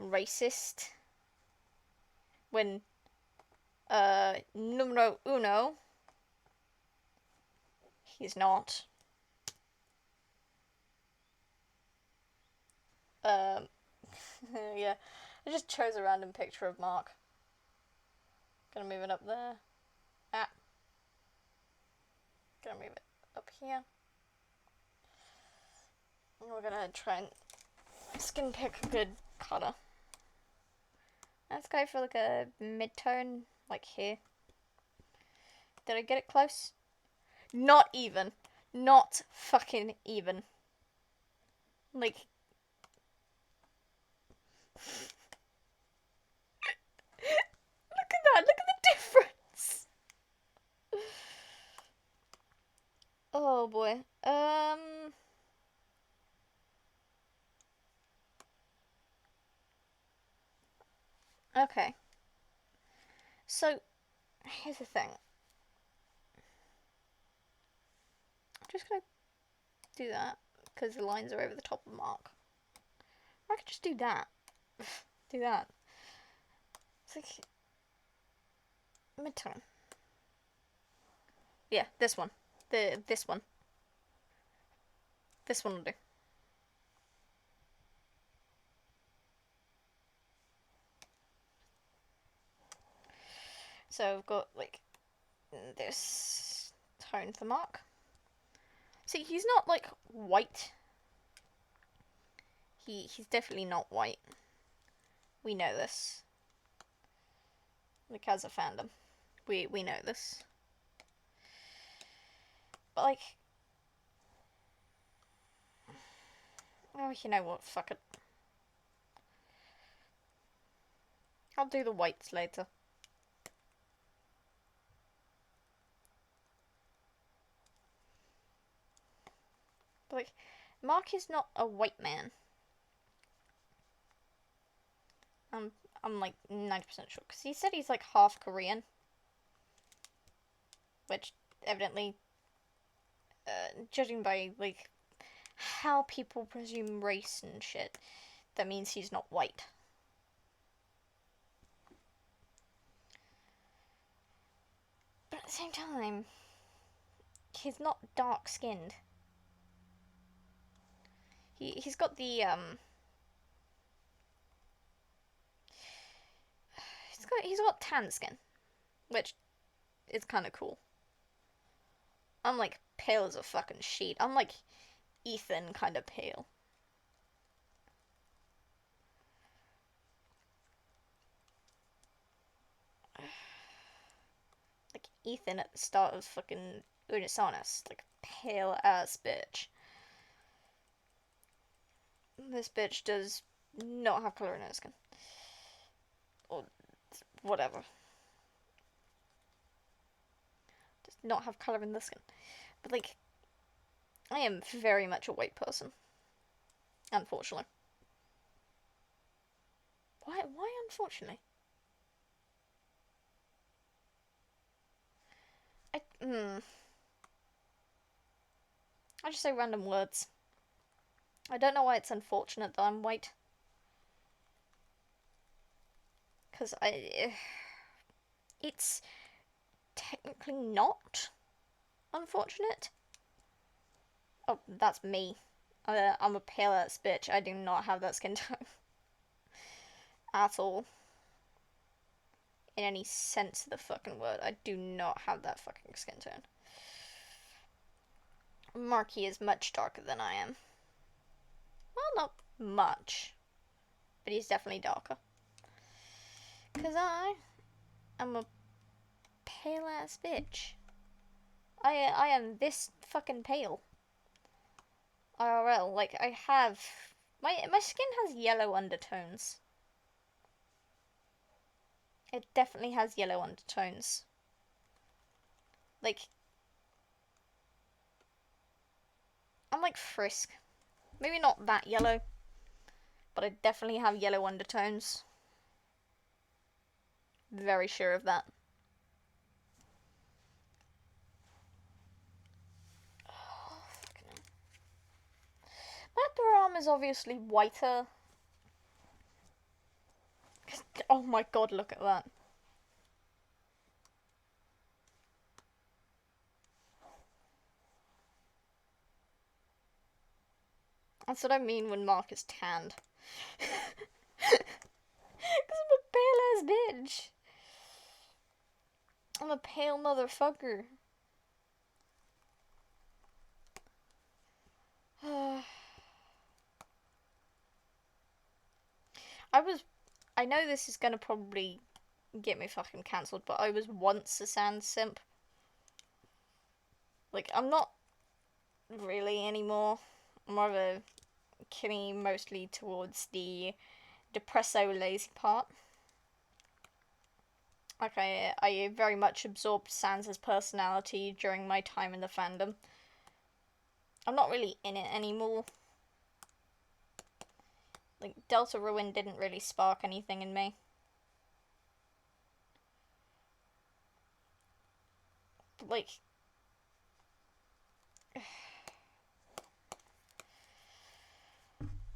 Speaker 1: racist when, numero uno, he's not. Yeah, I just chose a random picture of Mark. Gonna move it up there. Gonna move it up here. And we're gonna try and skin pick a good colour. Let's go for like a mid-tone, like here. Did I get it close? Not even. Not fucking even. Like... Look at that, look at the difference! Oh boy. Okay. So, here's the thing. I'm just gonna do that, because the lines are over the top of Mark. Or I could just do that. Do that. It's like... mid-tone. Yeah, this one. This one. This one will do. So I've got, like, this tone for Mark. See, he's not, like, white. He's definitely not white. We know this. Like, as a fandom. We know this. But, like... oh, you know what? Fuck it. I'll do the whites later. But, like, Mark is not a white man. I'm like 90% sure because he said he's like half Korean, which evidently, judging by like how people presume race and shit, that means he's not white. But at the same time, he's not dark skinned. He's got the he's got tan skin, which is kind of cool. I'm like pale as a fucking sheet. I'm like Ethan kind of pale. Like Ethan at the start of fucking Unisonis, like pale ass bitch. This bitch does not have colour in her skin. Or whatever. Does not have colour in the skin. But like, I am very much a white person. Unfortunately. Why unfortunately? I just say random words. I don't know why it's unfortunate that I'm white. Because it's technically not unfortunate. Oh, that's me. I'm a pale ass bitch. I do not have that skin tone. At all. In any sense of the fucking word. I do not have that fucking skin tone. Marky is much darker than I am. Well, not much. But he's definitely darker. Because I am a pale ass bitch. I am this fucking pale. IRL. Like, I have... My skin has yellow undertones. It definitely has yellow undertones. Like... I'm like Frisk. Maybe not that yellow. But I definitely have yellow undertones. Very sure of that. My upper arm is obviously whiter. Oh my god, look at that. That's what I mean when Mark is tanned. Because I'm a pale ass bitch. I'm a pale motherfucker. I know this is gonna probably get me fucking cancelled, but I was once a sand simp. Like, I'm not really anymore. I'm more of a Kimmy, mostly towards the depresso lazy part. Like, I very much absorbed Sans' personality during my time in the fandom. I'm not really in it anymore. Like, Delta Ruin didn't really spark anything in me. But, like...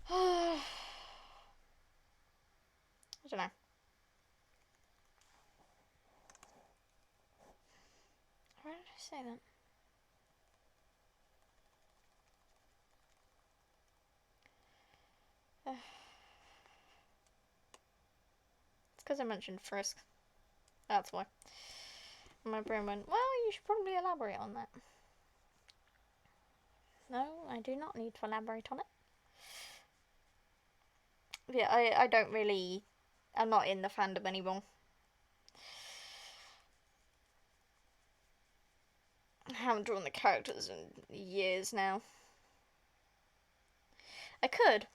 Speaker 1: I don't know. Why did I say that? It's because I mentioned Frisk. That's why. My brain went, well, you should probably elaborate on that. No, I do not need to elaborate on it. Yeah, I don't really... I'm not in the fandom anymore. I haven't drawn the characters in years now. I could.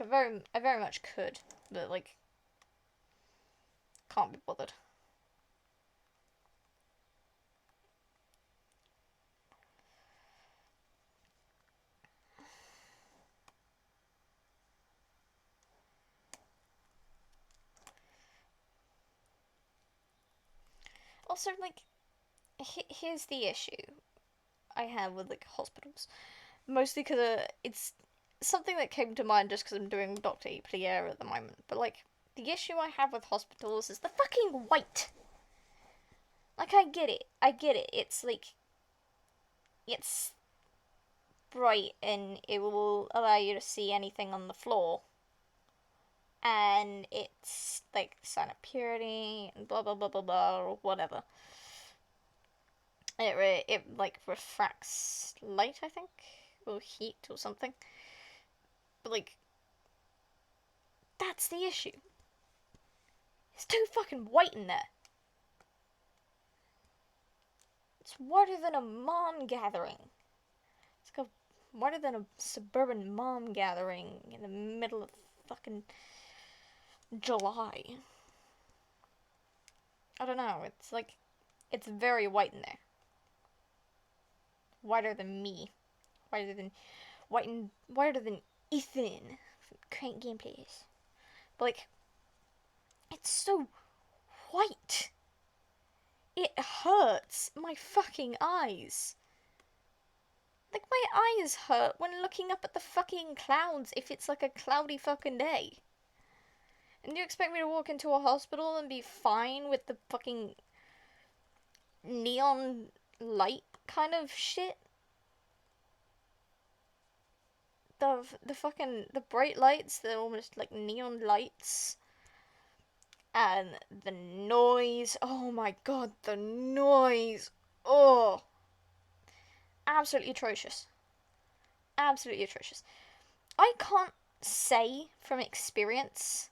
Speaker 1: I very much could. But, like... Can't be bothered. Also, like, here's the issue I have with, like, hospitals. Mostly because it's something that came to mind just because I'm doing Dr. Plier at the moment. But, like, the issue I have with hospitals is the fucking white. Like, I get it. It's, like, it's bright and it will allow you to see anything on the floor. And it's, like, sign of purity and blah, blah, blah, blah, blah, or whatever. It like, refracts light, I think? Or heat or something. But, like, that's the issue. It's too fucking white in there. It's whiter than a mom gathering. It's like whiter than a suburban mom gathering in the middle of fucking July. I don't know. It's like, it's very white in there. Whiter than me. Whiter than Ethan from Crank Gameplays. But, like, it's so white. It hurts my fucking eyes. Like, my eyes hurt when looking up at the fucking clouds if it's, like, a cloudy fucking day. And you expect me to walk into a hospital and be fine with the fucking neon light kind of shit? The bright lights, they're almost like neon lights. And the noise, oh my god, the noise. Oh. Absolutely atrocious. Absolutely atrocious. I can't say from experience,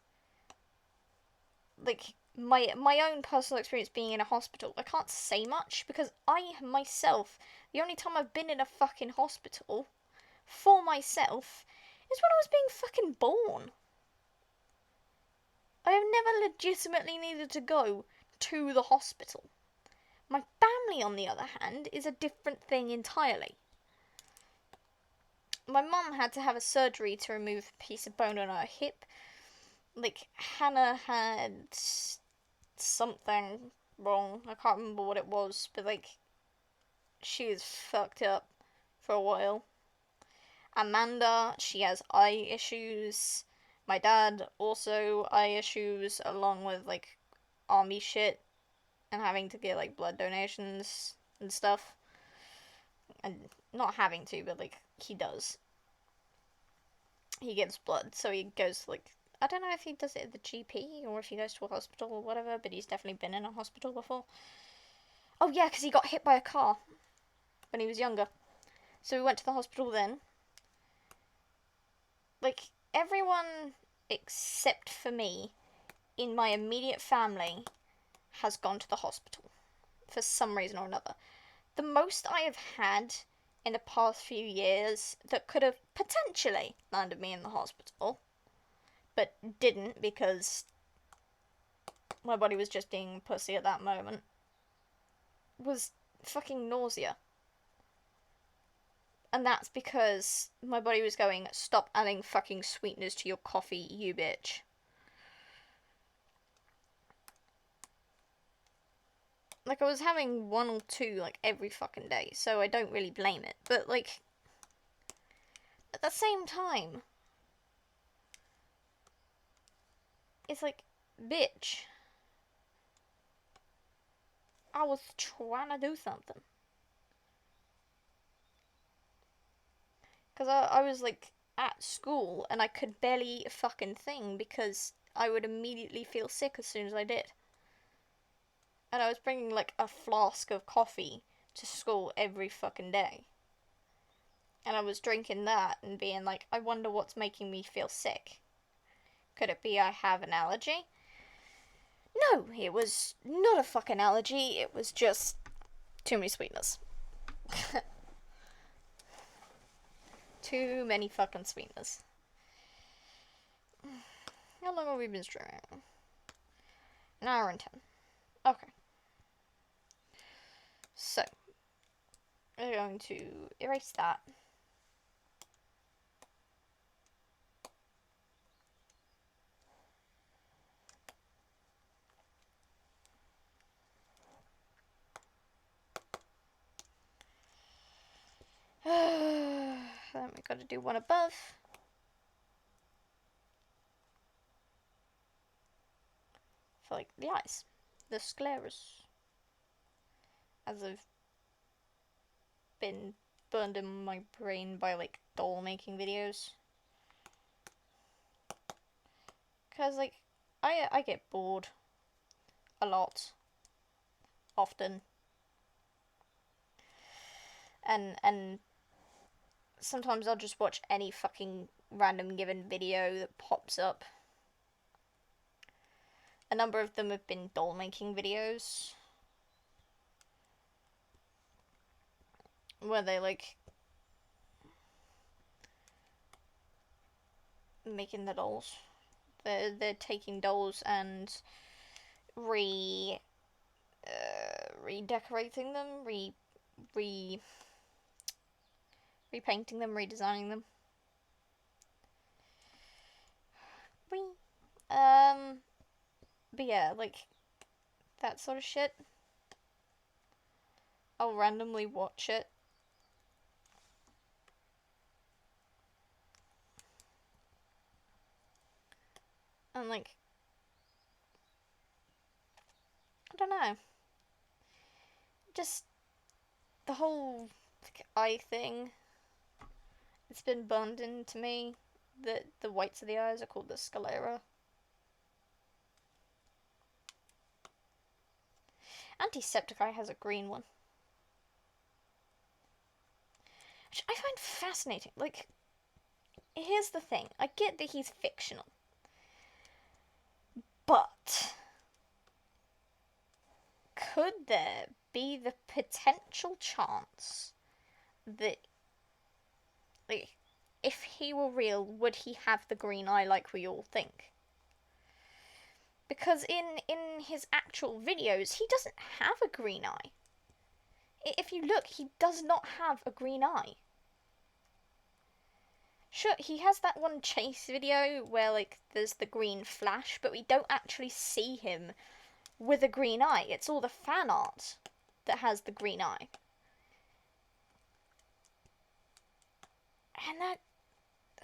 Speaker 1: like, my own personal experience being in a hospital, I can't say much because I myself, the only time I've been in a fucking hospital for myself is when I was being fucking born. I have never legitimately needed to go to the hospital. My family, on the other hand, is a different thing entirely. My mum had to have a surgery to remove a piece of bone on her hip. Like, Hannah had something wrong. I can't remember what it was, but, like, she was fucked up for a while. Amanda, she has eye issues. My dad, also eye issues, along with, like, army shit and having to get, like, blood donations and stuff. And not having to, but, like, he does. He gets blood, so he goes to, like, I don't know if he does it at the GP or if he goes to a hospital or whatever, but he's definitely been in a hospital before. Oh yeah, because he got hit by a car when he was younger. So we went to the hospital then. Like, everyone except for me in my immediate family has gone to the hospital for some reason or another. The most I have had in the past few years that could have potentially landed me in the hospital, but didn't because my body was just being pussy at that moment, was fucking nausea. And that's because my body was going, stop adding fucking sweeteners to your coffee, you bitch. Like, I was having one or two, like, every fucking day, so I don't really blame it. But, like, at the same time, it's like, bitch, I was trying to do something. Because I was, like, at school, and I could barely fucking thing because I would immediately feel sick as soon as I did. And I was bringing, like, a flask of coffee to school every fucking day. And I was drinking that and being like, I wonder what's making me feel sick. Could it be I have an allergy? No, it was not a fucking allergy. It was just too many sweeteners. Too many fucking sweeteners. How long have we been streaming? An hour and 10. Okay. So, we're going to erase that. then we gotta do one above. For like the eyes, the scleras, as I've been burned in my brain by like doll making videos. Cause like I get bored a lot, often, and sometimes I'll just watch any fucking random given video that pops up. A number of them have been doll making videos, where they like making the dolls. They're taking dolls and redecorating them, repainting them, redesigning them. But yeah, like that sort of shit. I'll randomly watch it. And like, I don't know. Just the whole like, eye thing. It's been burned into me that the whites of the eyes are called the sclera. Antiseptic Eye has a green one, which I find fascinating. Like, here's the thing. I get that he's fictional. But could there be the potential chance that, like, if he were real, would he have the green eye like we all think? Because in his actual videos, he doesn't have a green eye. If you look, he does not have a green eye. Sure, he has that one chase video where, like, there's the green flash, but we don't actually see him with a green eye. It's all the fan art that has the green eye. And that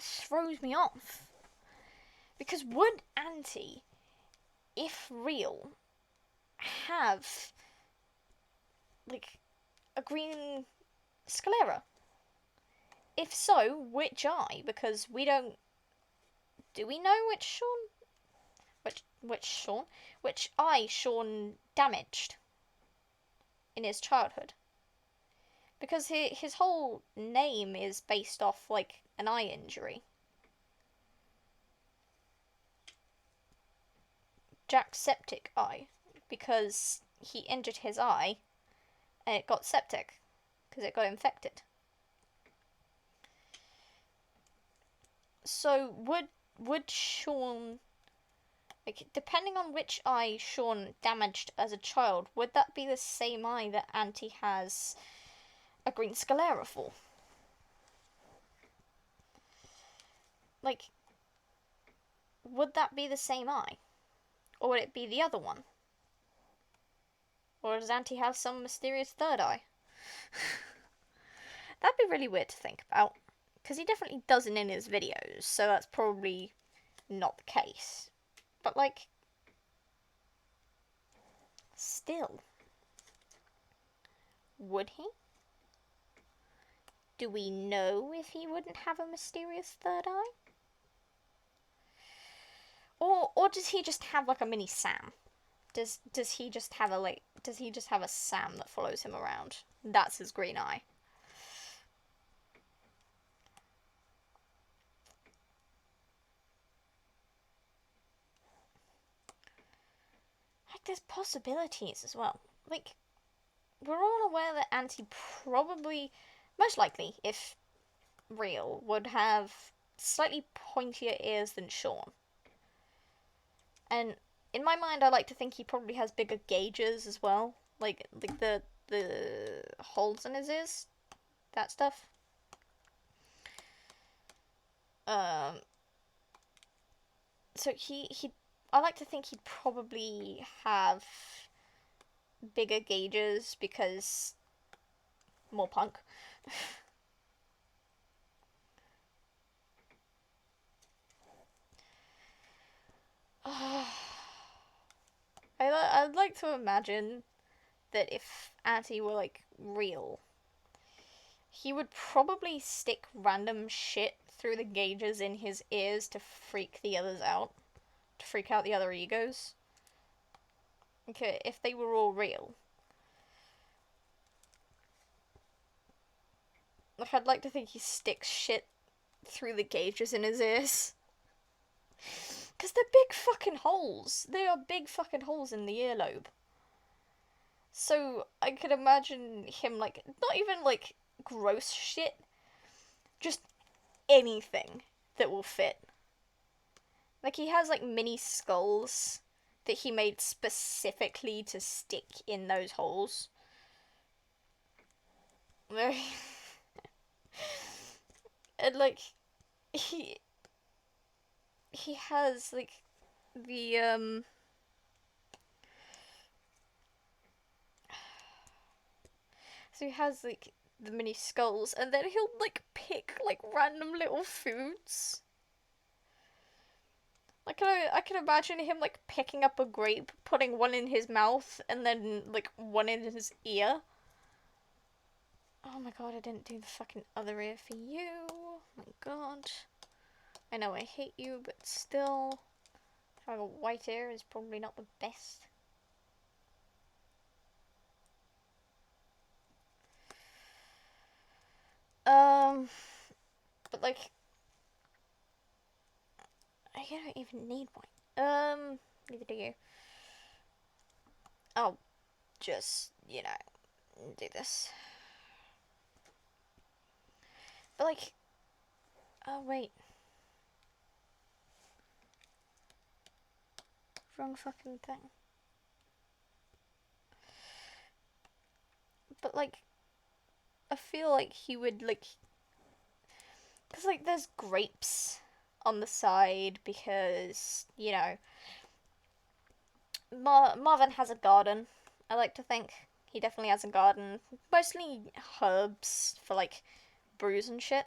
Speaker 1: throws me off. Because would Auntie, if real, have, like, a green sclera? If so, which eye? Because we don't... Do we know which Sean? Which eye Sean damaged in his childhood? Because his whole name is based off, like, an eye injury. Jack's septic eye. Because he injured his eye and it got septic. Because it got infected. So, would Sean, like, depending on which eye Sean damaged as a child, would that be the same eye that Auntie has a green sclera for? Like, would that be the same eye? Or would it be the other one? Or does Auntie have some mysterious third eye? That'd be really weird to think about. Because he definitely doesn't in his videos, so that's probably not the case. But, like, still, would he? Do we know if he wouldn't have a mysterious third eye? Or does he just have, like, a mini Sam? Does he just have a Sam that follows him around? That's his green eye. Like, there's possibilities as well. Like, we're all aware that Auntie probably, most likely, if real, would have slightly pointier ears than Sean. And in my mind, I like to think he probably has bigger gauges as well. Like the holes in his ears. That stuff. So I like to think he'd probably have bigger gauges because more punk. like to imagine that if Auntie were, like, real, he would probably stick random shit through the gauges in his ears to freak the others out. To freak out the other egos. Okay, if they were all real. Like, I'd like to think he sticks shit through the gauges in his ears. Because they're big fucking holes. They are big fucking holes in the earlobe. So, I could imagine him, like, not even, like, gross shit. Just anything that will fit. Like, he has, like, mini skulls that he made specifically to stick in those holes. And, like, he has, like, the, so he has, like, the mini skulls, and then he'll, like, pick, like, random little foods. Like, I can imagine him, like, picking up a grape, putting one in his mouth, and then, like, one in his ear. Oh my god, I didn't do the fucking other ear for you. Oh my god. I know I hate you, but still, having a white ear is probably not the best. But like, I don't even need one. Neither do you. I'll just, you know, do this. But like, oh wait. Wrong fucking thing. But like, I feel like he would like, because like there's grapes on the side because, you know, Marvin has a garden. I like to think he definitely has a garden, mostly herbs for like brews and shit.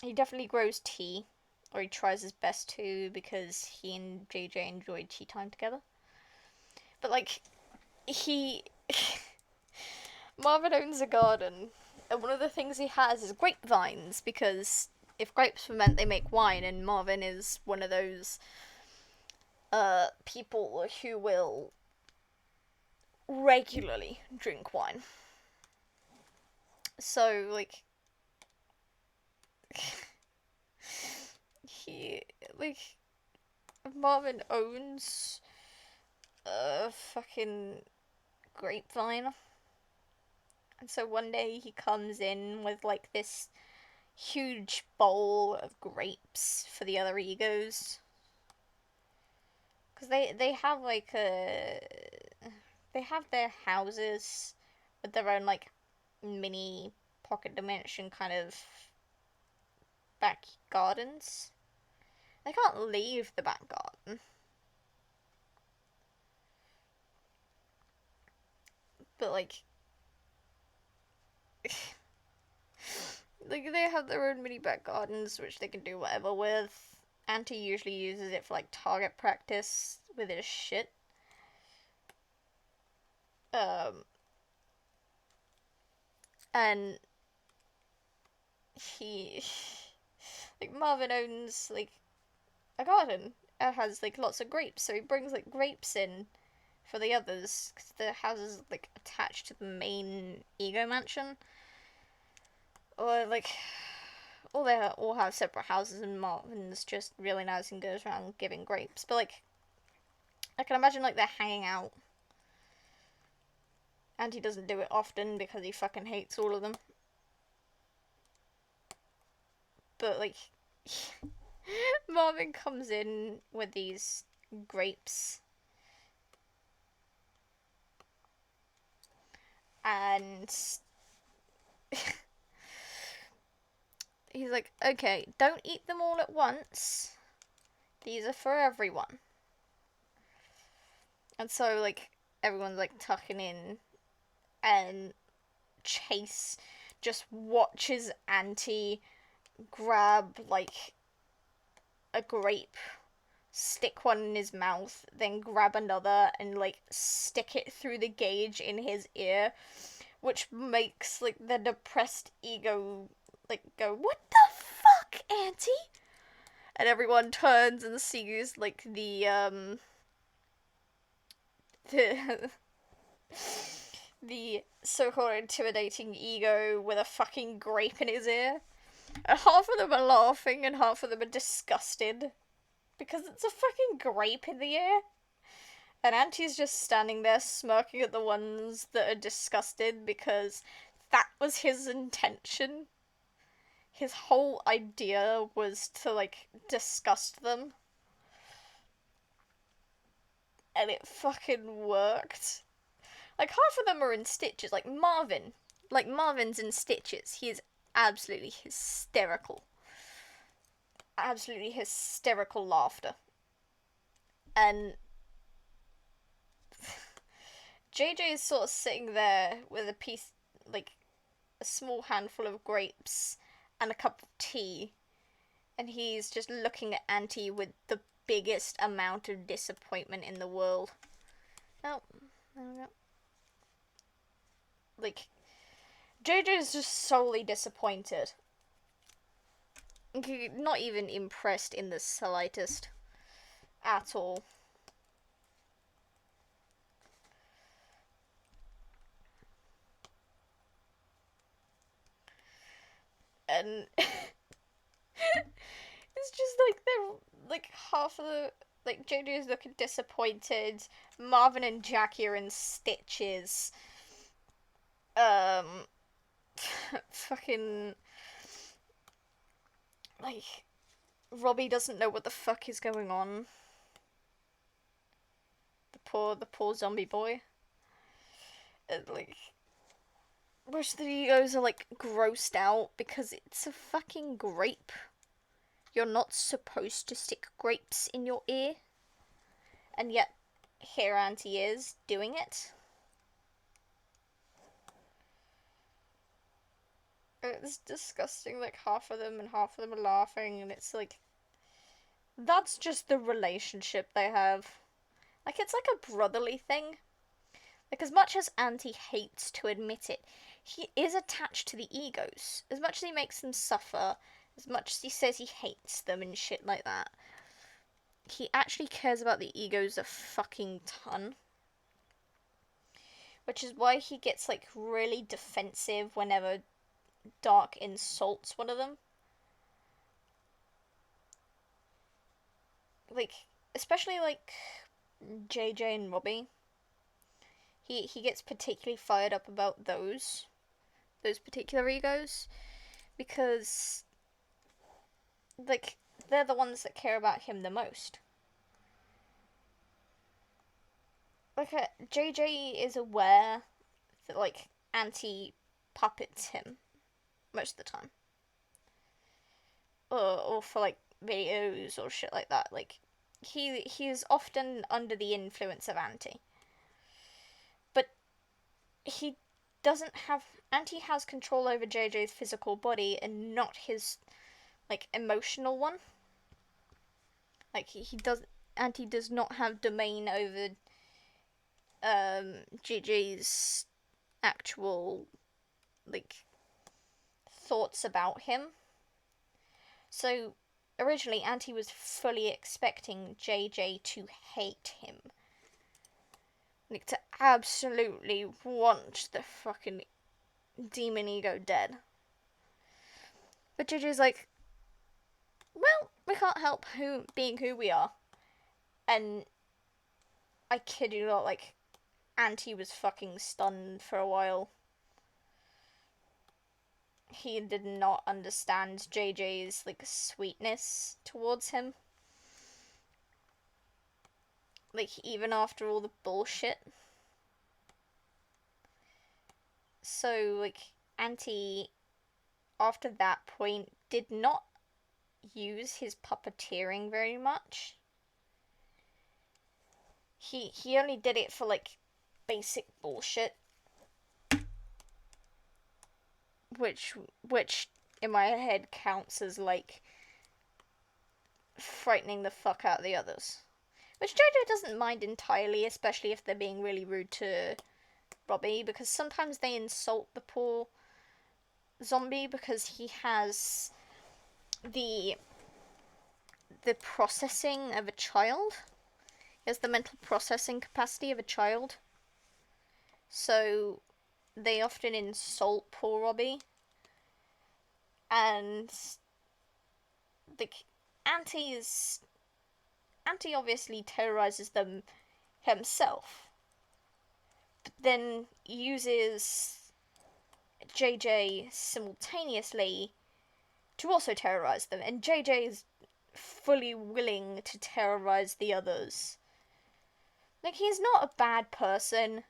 Speaker 1: He definitely grows tea, or he tries his best to, because he and JJ enjoy tea time together. But like, he Marvin owns a garden, and one of the things he has is grapevines, because if grapes ferment, they make wine, and Marvin is one of those people who will regularly drink wine. So, like, he, like, Marvin owns a fucking grapevine. And so one day he comes in with, like, this huge bowl of grapes for the other egos. Because they have, like, they have their houses with their own, like, mini pocket dimension kind of back gardens. They can't leave the back garden. But, like, like, they have their own mini back gardens, which they can do whatever with. Auntie usually uses it for, like, target practice with his shit. And he, like, Marvin owns, like, a garden. It has, like, lots of grapes, so he brings, like, grapes in for the others, because the house is, like, attached to the main ego mansion. Or, like, or they all have separate houses, and Marvin's just really nice and goes around giving grapes. But, like, I can imagine, like, they're hanging out. And he doesn't do it often because he fucking hates all of them. But, like, Marvin comes in with these grapes. And he's like, okay, don't eat them all at once. These are for everyone. And so, like, everyone's, like, tucking in, and Chase just watches Auntie grab, like, a grape stick one in his mouth, then grab another and like stick it through the gauge in his ear, which makes like the depressed ego like go, "What the fuck, Auntie?" And everyone turns and sees like the the so-called intimidating ego with a fucking grape in his ear. And half of them are laughing and half of them are disgusted because it's a fucking grape in the air. And Auntie's just standing there smirking at the ones that are disgusted because that was his intention. His whole idea was to, like, disgust them. And it fucking worked. Like, half of them are in stitches. Like, Marvin. Like, Marvin's in stitches. He is absolutely hysterical. Absolutely hysterical laughter. And JJ is sort of sitting there with a piece, like, a small handful of grapes and a cup of tea. And he's just looking at Auntie with the biggest amount of disappointment in the world. Oh, there we go. Like, JJ is just solely disappointed. Not even impressed in the slightest. At all. And it's just like they're like half of the like JJ is looking disappointed. Marvin and Jackie are in stitches. Fucking like Robbie doesn't know what the fuck is going on. The poor zombie boy. And like most of the egos are like grossed out because it's a fucking grape. You're not supposed to stick grapes in your ear. And yet here Auntie is doing it. It's disgusting, like half of them and half of them are laughing, and it's like that's just the relationship they have. Like it's like a brotherly thing. Like as much as Auntie hates to admit it, he is attached to the egos. As much as he makes them suffer, as much as he says he hates them and shit like that, he actually cares about the egos a fucking ton. Which is why he gets like really defensive whenever Dark insults one of them. Like, especially like JJ and Robbie. He gets particularly fired up about those particular egos because like they're the ones that care about him the most. Like JJ is aware that like Auntie puppets him most of the time. Or for like videos or shit like that. Like he is often under the influence of Auntie. But he doesn't have Auntie has control over JJ's physical body and not his like emotional one. Like he does Auntie does not have domain over JJ's actual like thoughts about him. So originally Auntie was fully expecting JJ to hate him. Like to absolutely want the fucking demon ego dead. But JJ's like, well, we can't help being who we are. And I kid you not, like, Auntie was fucking stunned for a while. He did not understand JJ's, like, sweetness towards him. Like, even after all the bullshit. So, like, Auntie, after that point, did not use his puppeteering very much. He only did it for, like, basic bullshit. Which in my head counts as, like, frightening the fuck out of the others. Which Jojo doesn't mind entirely, especially if they're being really rude to Robbie, because sometimes they insult the poor zombie because he has the processing of a child. He has the mental processing capacity of a child. So they often insult poor Robbie. And the Auntie obviously terrorizes them himself, but then uses JJ simultaneously to also terrorize them, and JJ is fully willing to terrorize the others. Like, he's not a bad person,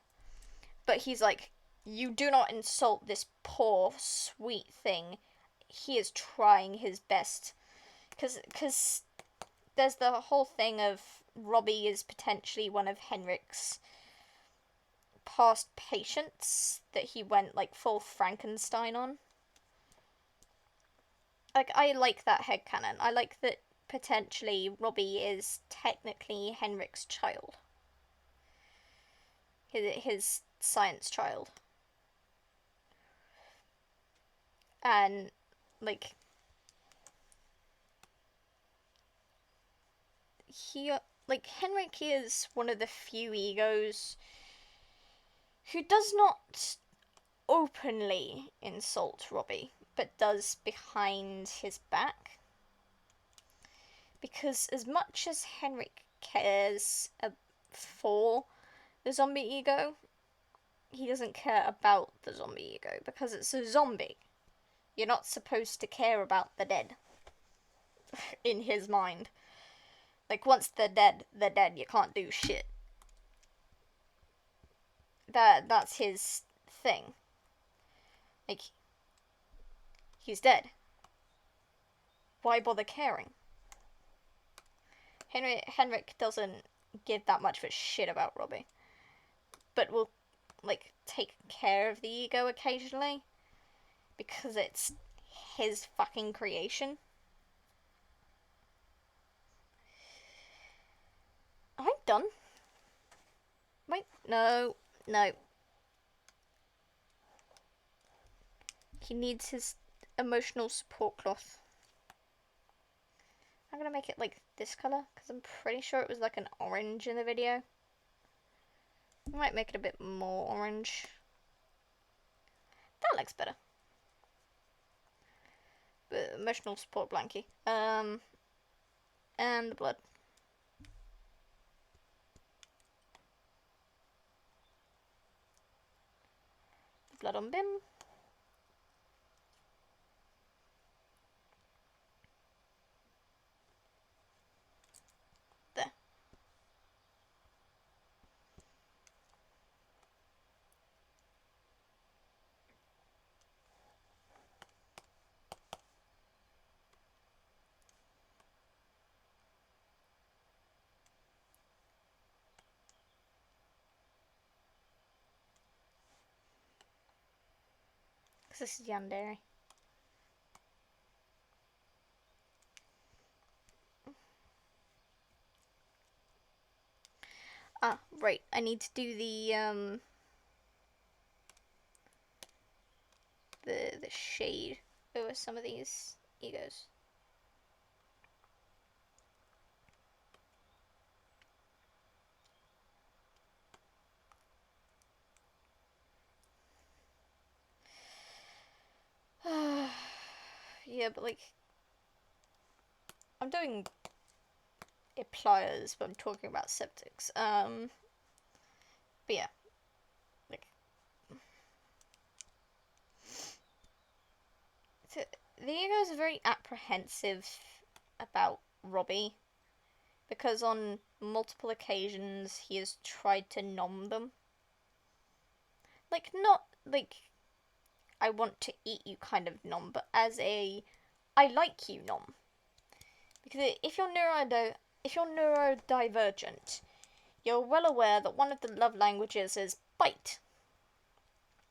Speaker 1: but he's like, you do not insult this poor, sweet thing. He is trying his best. Because there's the whole thing of Robbie is potentially one of Henrik's past patients that he went, like, full Frankenstein on. Like, I like that headcanon. I like that potentially Robbie is technically Henrik's child. His science child. And, like, Henrik is one of the few egos who does not openly insult Robbie, but does behind his back. Because as much as Henrik cares for the zombie ego, he doesn't care about the zombie ego, because it's a zombie. You're not supposed to care about the dead. In his mind. Like, once they're dead, you can't do shit. That's his thing. Like, he's dead. Why bother caring? Henrik doesn't give that much of a shit about Robbie. But will, like, take care of the ego occasionally. Because it's his fucking creation. I'm done. Wait, no. He needs his emotional support cloth. I'm gonna make it like this colour, because I'm pretty sure it was like an orange in the video. I might make it a bit more orange. That looks better. But emotional support blankie. And the blood. Blood on Bim. There. Because this is Yandere. Ah, right. I need to do the shade over some of these egos. Yeah, but like, I'm doing pliers, but I'm talking about septics. But yeah, like, so the egos are very apprehensive about Robbie, because on multiple occasions he has tried to nom them. Like, not like, I want to eat you kind of nom, but as a, I like you nom. Because if you're neurodivergent, you're well aware that one of the love languages is bite,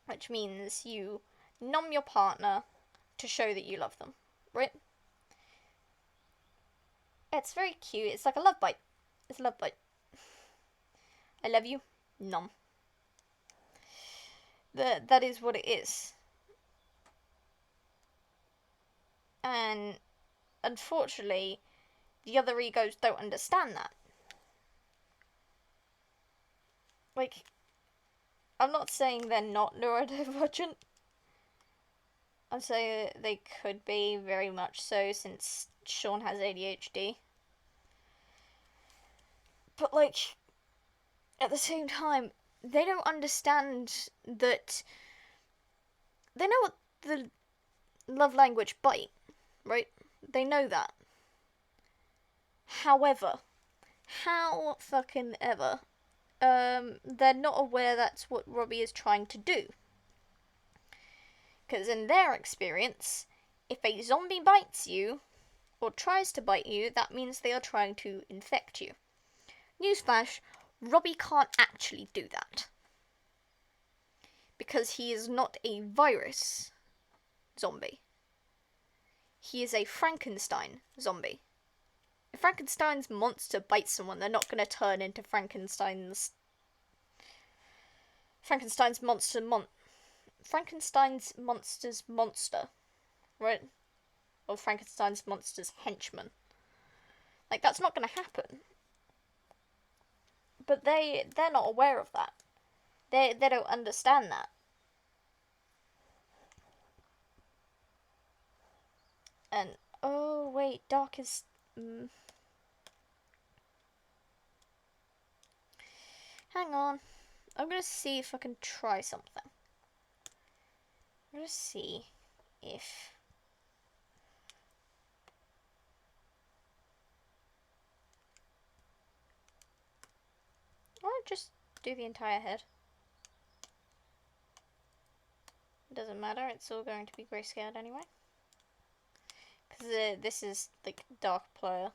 Speaker 1: which means you nom your partner to show that you love them, right? it's very cute. It's like a love bite. It's a love bite. I love you. Nom. That is what it is. And unfortunately, the other egos don't understand that. Like, I'm not saying they're not neurodivergent. I'm saying they could be, very much so, since Sean has ADHD. But, like, at the same time, they don't understand that. They know what the love language bite, right? They know that. However, how fucking ever, they're not aware that's what Robbie is trying to do. Because in their experience, if a zombie bites you, or tries to bite you, that means they are trying to infect you. Newsflash, Robbie can't actually do that. Because he is not a virus zombie. He is a Frankenstein zombie. If Frankenstein's monster bites someone, they're not going to turn into Frankenstein's monster's monster, right? Or Frankenstein's monster's henchman. Like, that's not going to happen. But they're not aware of that. They don't understand that. And, oh wait, Dark is... Hang on. I'm gonna see if I can try something. I'm gonna see if... Or just do the entire head. It doesn't matter, it's all going to be grayscaled anyway. Because this is, like, dark player.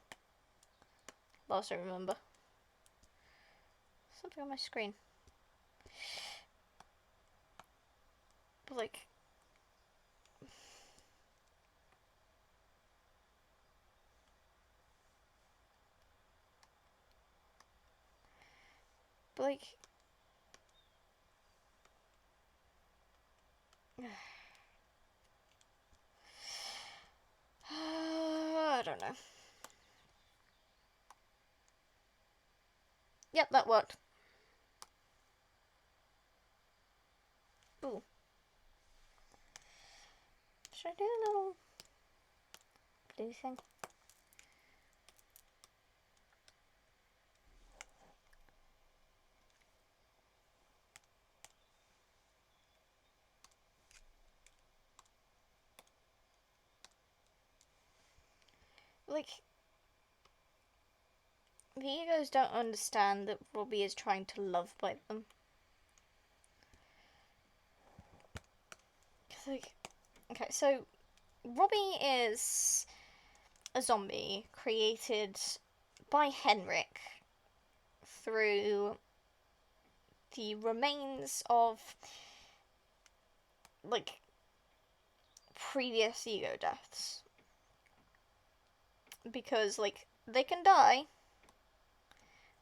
Speaker 1: Last I remember. Something on my screen. But, like... I don't know. Yep, that worked. Ooh. Should I do a little blue thing? Like, the egos don't understand that Robbie is trying to love bite them. Like, okay, so Robbie is a zombie created by Henrik through the remains of, like, previous ego deaths. Because, like, they can die,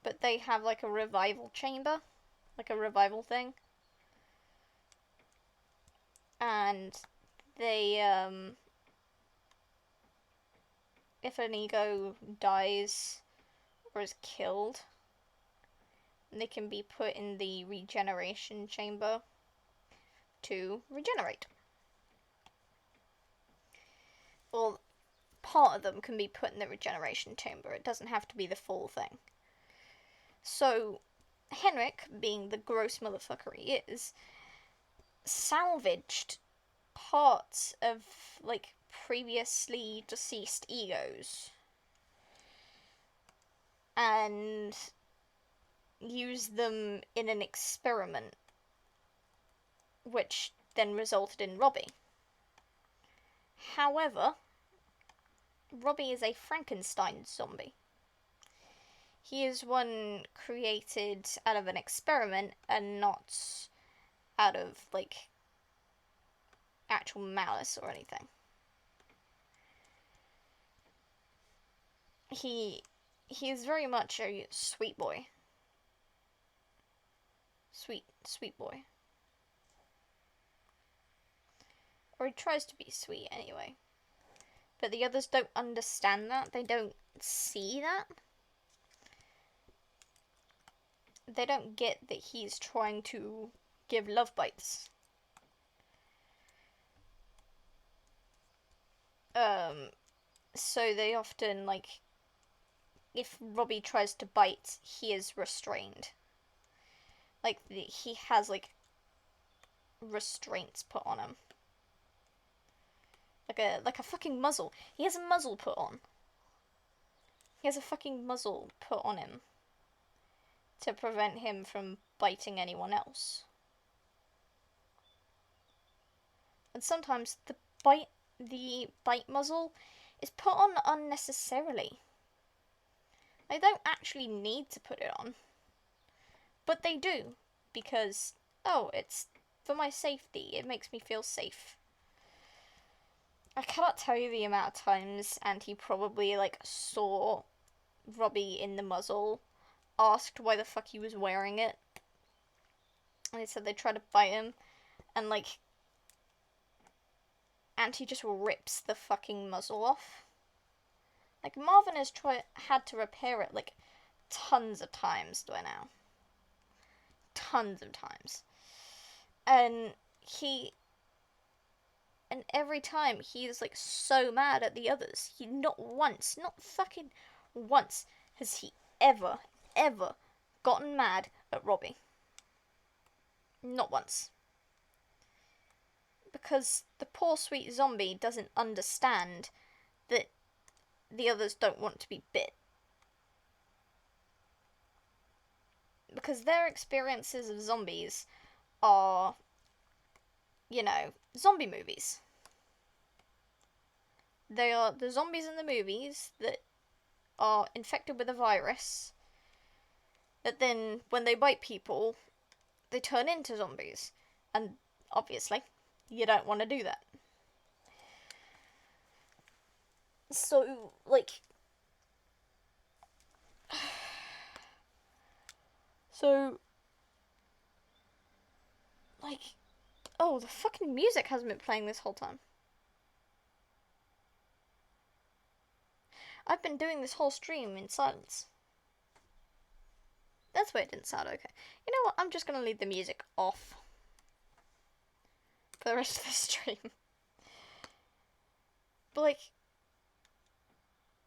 Speaker 1: but they have, like, a revival chamber, like a revival thing. And they, if an ego dies or is killed, they can be put in the regeneration chamber to regenerate. Well, part of them can be put in the regeneration chamber. It doesn't have to be the full thing. So, Henrik, being the gross motherfucker he is, salvaged parts of, like, previously deceased egos and used them in an experiment, which then resulted in Robbie. However, Robbie is a Frankenstein zombie. He is one created out of an experiment and not out of, like, actual malice or anything. he is very much a sweet boy. Sweet boy. Or he tries to be sweet anyway. But the others don't understand that. They don't see that. They don't get that he's trying to give love bites. So they often, like, if Robbie tries to bite, he is restrained. Like, he has, like, restraints put on him. Like a fucking muzzle. He has a muzzle put on. He has a fucking muzzle put on him to prevent him from biting anyone else. And sometimes the bite muzzle is put on unnecessarily. They don't actually need to put it on. But they do, because, oh, it's for my safety. It makes me feel safe. I cannot tell you the amount of times Auntie probably, like, saw Robbie in the muzzle, asked why the fuck he was wearing it, and they said they tried to bite him, and, like, Auntie just rips the fucking muzzle off. Like, Marvin has had to repair it, like, tons of times by now. Tons of times. And every time he's, like, so mad at the others. Not fucking once has he ever gotten mad at Robbie. Not once. Because the poor sweet zombie doesn't understand that the others don't want to be bit. Because their experiences of zombies are, you know, zombie movies. They are the zombies in the movies that are infected with a virus, that then, when they bite people, they turn into zombies. And, obviously, you don't want to do that. So, like... So... Like... Oh, the fucking music hasn't been playing this whole time. I've been doing this whole stream in silence. That's why it didn't sound okay. You know what? I'm just gonna leave the music off for the rest of the stream. But, like,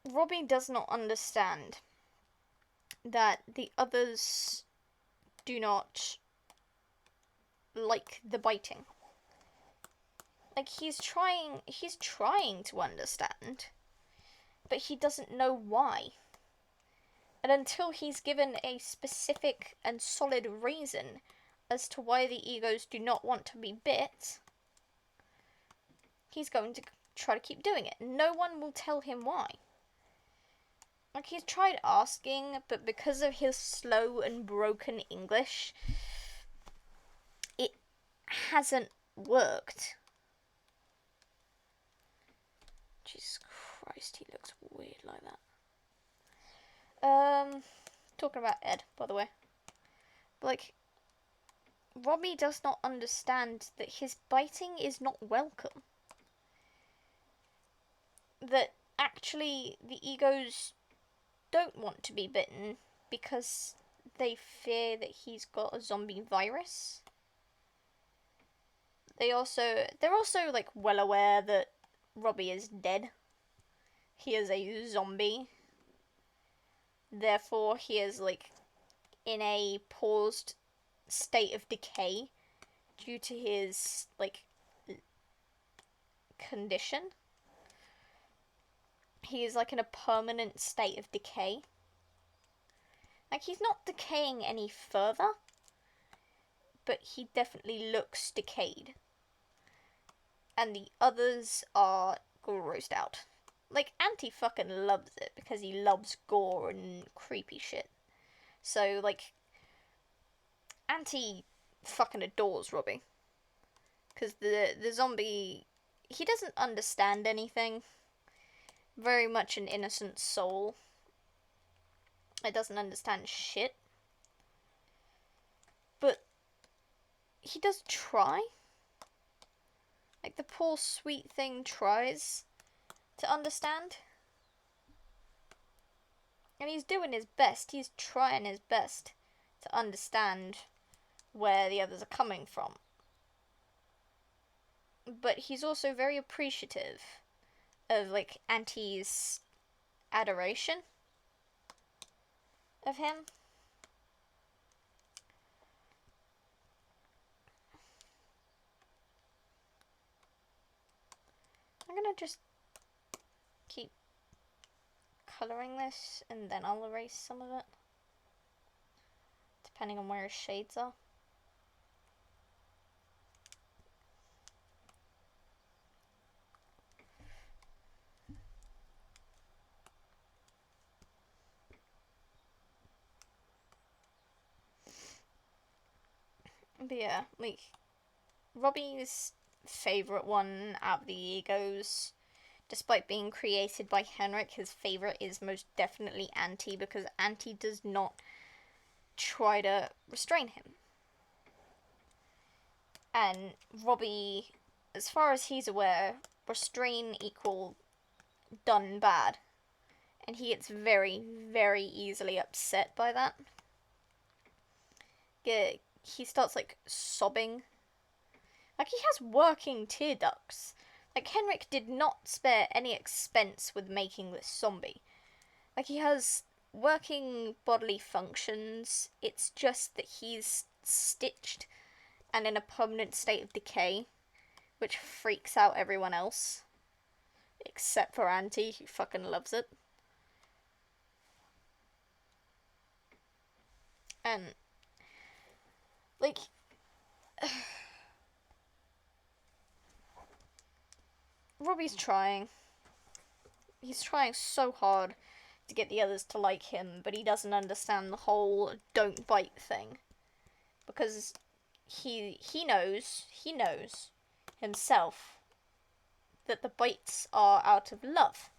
Speaker 1: Robbie does not understand that the others do not like the biting. Like, he's trying to understand, but he doesn't know why. And until he's given a specific and solid reason as to why the egos do not want to be bit, he's going to try to keep doing it. No one will tell him why. Like, he's tried asking, but because of his slow and broken English, it hasn't worked. Jesus Christ, he looks weird like that. Talking about Ed, by the way. Like, Robbie does not understand that his biting is not welcome. That actually the egos don't want to be bitten because they fear that he's got a zombie virus. They're also like well aware that Robbie is dead. He is a zombie. Therefore, he is, like, in a paused state of decay due to his, like, condition. He is, like, in a permanent state of decay. Like, he's not decaying any further, but he definitely looks decayed. And the others are grossed out. Like, Auntie fucking loves it because he loves gore and creepy shit. So, like, Auntie fucking adores Robbie. Because the zombie, he doesn't understand anything. Very much an innocent soul. It doesn't understand shit. But he does try. Like, the poor sweet thing tries to understand. And he's doing his best. He's trying his best to understand where the others are coming from. But he's also very appreciative of, like, Auntie's adoration of him. I'm gonna just keep colouring this and then I'll erase some of it, depending on where his shades are. But yeah, like, Robbie's favourite one out of the egos, despite being created by Henrik, his favourite is most definitely Auntie, because Auntie does not try to restrain him. And Robbie, as far as he's aware, restrain equal done bad. And he gets very, very easily upset by that. He starts, like, sobbing. Like, he has working tear ducts. Like, Henrik did not spare any expense with making this zombie. Like, he has working bodily functions. It's just that he's stitched and in a permanent state of decay, which freaks out everyone else. Except for Auntie, who fucking loves it. And, like, Robbie's trying. He's trying so hard to get the others to like him, but he doesn't understand the whole don't bite thing. Because he knows himself that the bites are out of love.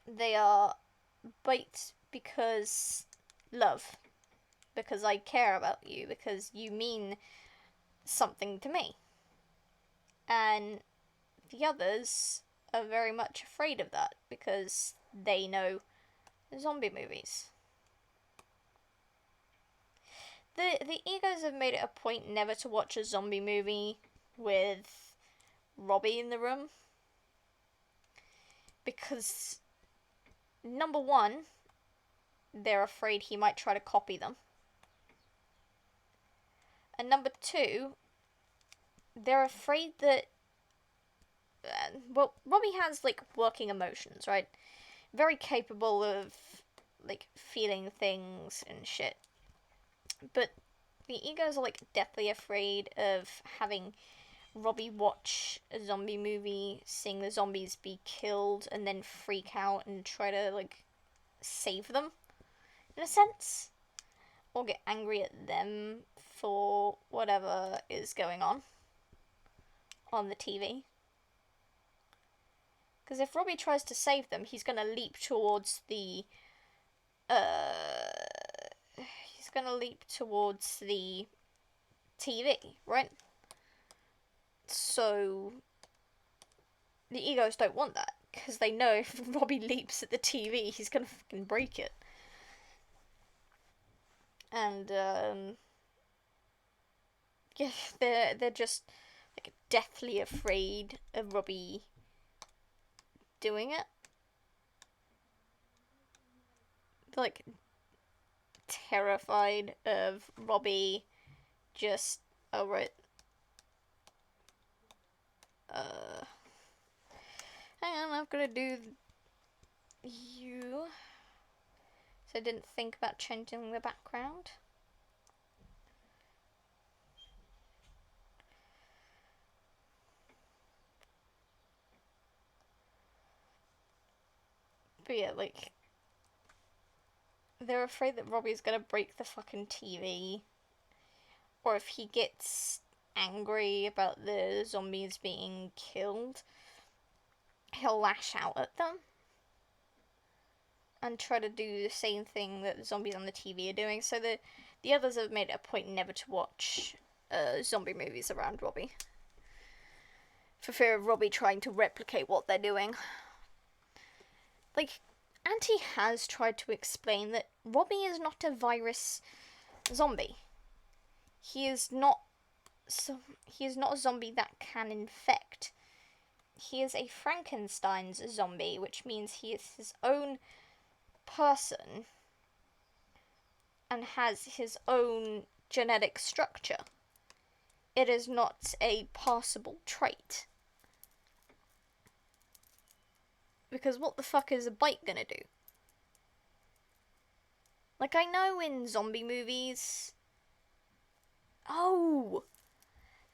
Speaker 1: They are bites because love. Because I care about you. Because you mean something to me. And the others are very much afraid of that because they know zombie movies. The egos have made it a point never to watch a zombie movie with Robbie in the room. Because, number one, they're afraid he might try to copy them. And number two, they're afraid that well, Robbie has, like, working emotions, right? Very capable of, like, feeling things and shit. But the egos are, like, deathly afraid of having Robbie watch a zombie movie, seeing the zombies be killed, and then freak out and try to, like, save them, in a sense. Or get angry at them for whatever is going on the TV. Because if Robbie tries to save them, he's gonna leap towards the TV, right? So the egos don't want that, because they know if Robbie leaps at the TV, he's gonna fucking break it. And yeah, they're just, like, deathly afraid of Robbie doing it. They're, like, terrified of Robbie just, oh right, hang on, I'm gonna do you, so I didn't think about changing the background. But yeah, like, they're afraid that Robbie's gonna break the fucking TV, or if he gets angry about the zombies being killed, he'll lash out at them. and try to do the same thing that the zombies on the TV are doing. So the others have made it a point never to watch zombie movies around Robbie, for fear of Robbie trying to replicate what they're doing. Like, Auntie has tried to explain that Robbie is not a virus zombie. He is not a zombie that can infect. He is a Frankenstein's zombie, which means he is his own person and has his own genetic structure. It is not a passable trait. Because what the fuck is a bite gonna do? Like, I know in zombie movies... Oh!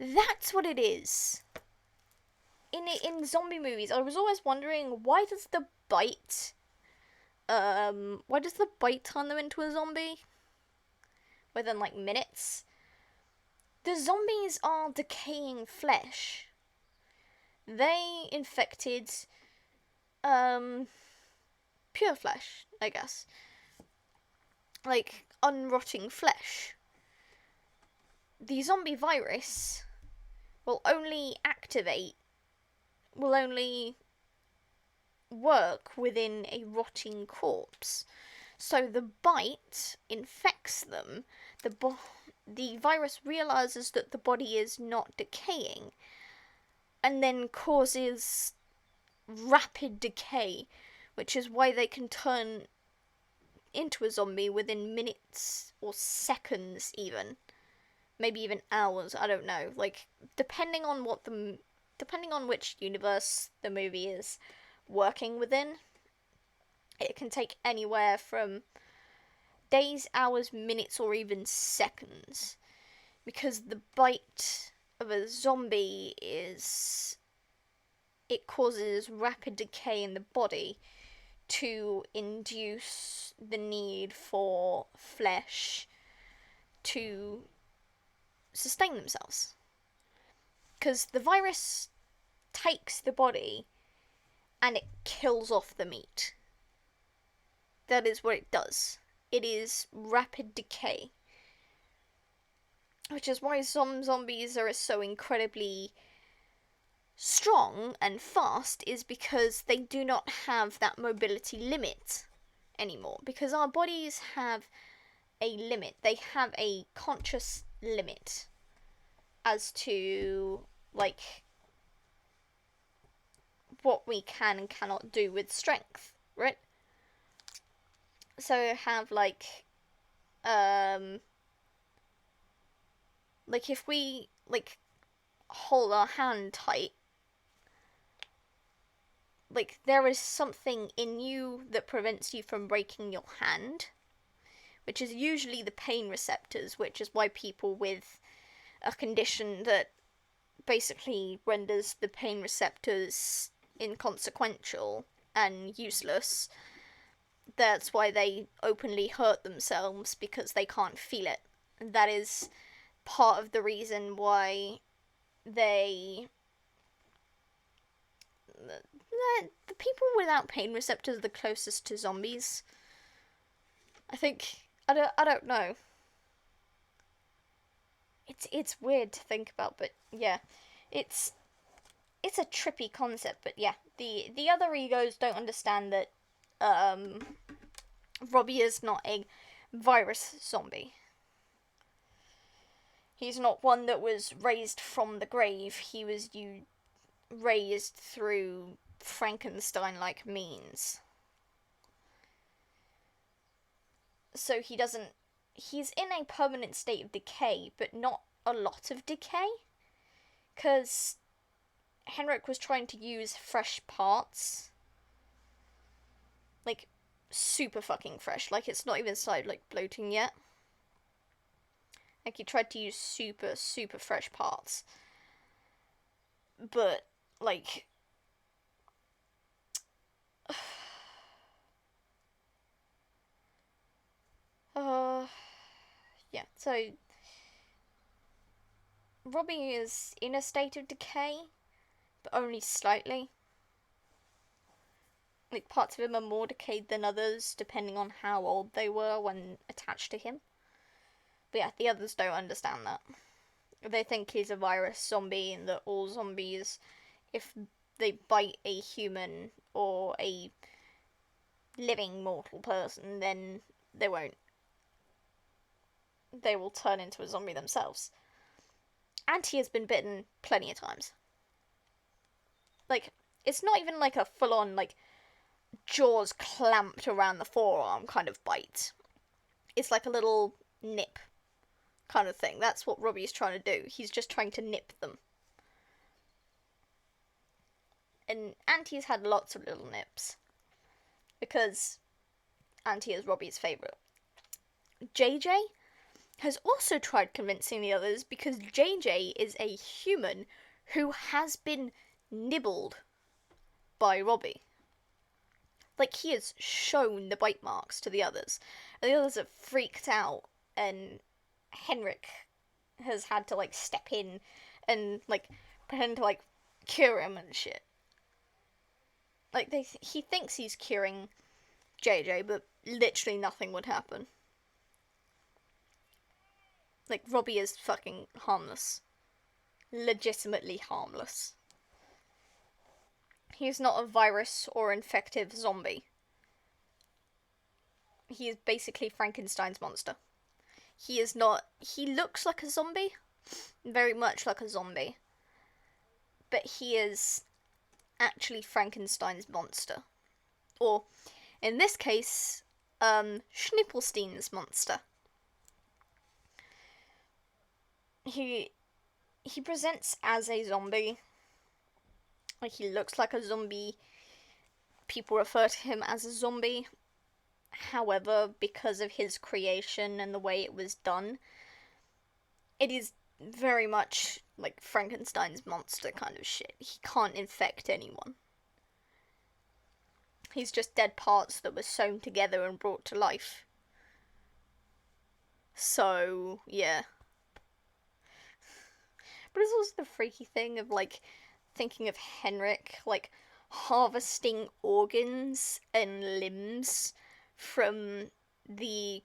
Speaker 1: That's what it is! In zombie movies, I was always wondering, why does the bite turn them into a zombie? Within, like, minutes? The zombies are decaying flesh. They infected, pure flesh, I guess. Like, unrotting flesh. The zombie virus will only work within a rotting corpse. So the bite infects them. The virus realizes that the body is not decaying, and then causes rapid decay, which is why they can turn into a zombie within minutes or seconds, even maybe even hours. I don't know. Like, depending on which universe the movie is working within, it can take anywhere from days, hours, minutes, or even seconds. Because the bite of a zombie it causes rapid decay in the body to induce the need for flesh to sustain themselves. Because the virus takes the body and it kills off the meat. That is what it does. It is rapid decay. Which is why some zombies are so incredibly strong and fast, is because they do not have that mobility limit anymore. Because our bodies have a limit. They have a conscious limit as to, like, what we can and cannot do with strength, right? So have, like if we, like, hold our hand tight, like, there is something in you that prevents you from breaking your hand, which is usually the pain receptors, which is why people with a condition that basically renders the pain receptors inconsequential and useless, that's why they openly hurt themselves, because they can't feel it. And that is part of the reason why the people without pain receptors are the closest to zombies. I think, I don't know. It's weird to think about, but yeah, it's a trippy concept. But yeah, the other egos don't understand that Robbie is not a virus zombie. He's not one that was raised from the grave. He was raised through Frankenstein-like means. So he's in a permanent state of decay, but not a lot of decay. Because Henrik was trying to use fresh parts. Like, super fucking fresh. Like, it's not even started, like, bloating yet. Like, he tried to use super, super fresh parts. But, like... yeah, so... Robbie is in a state of decay, but only slightly. like, parts of him are more decayed than others, depending on how old they were when attached to him. But yeah, the others don't understand that. They think he's a virus zombie, and that all zombies, if they bite a human or a living mortal person, then they won't. They will turn into a zombie themselves. And he has been bitten plenty of times. Like, it's not even like a full-on, like, jaws clamped around the forearm kind of bite. It's like a little nip kind of thing. That's what Robbie's trying to do. He's just trying to nip them. And Auntie had lots of little nips. Because Auntie is Robbie's favourite. JJ has also tried convincing the others because JJ is a human who has been nibbled by Robbie. Like, he has shown the bite marks to the others. And the others have freaked out, and Henrik has had to, like, step in and, like, pretend to, like, cure him and shit. Like, he thinks he's curing JJ, but literally nothing would happen. Like, Robbie is fucking harmless. Legitimately harmless. He's not a virus or infective zombie. He is basically Frankenstein's monster. He is not... He looks like a zombie. Very much like a zombie. But he is actually Frankenstein's monster. Or, in this case, Schnippelstein's monster. He presents as a zombie. Like, he looks like a zombie. People refer to him as a zombie. However, because of his creation and the way it was done, it is very much like Frankenstein's monster kind of shit. He can't infect anyone. He's just dead parts that were sewn together and brought to life. So, yeah. But it's also the freaky thing of, like, thinking of Henrik, like, harvesting organs and limbs from the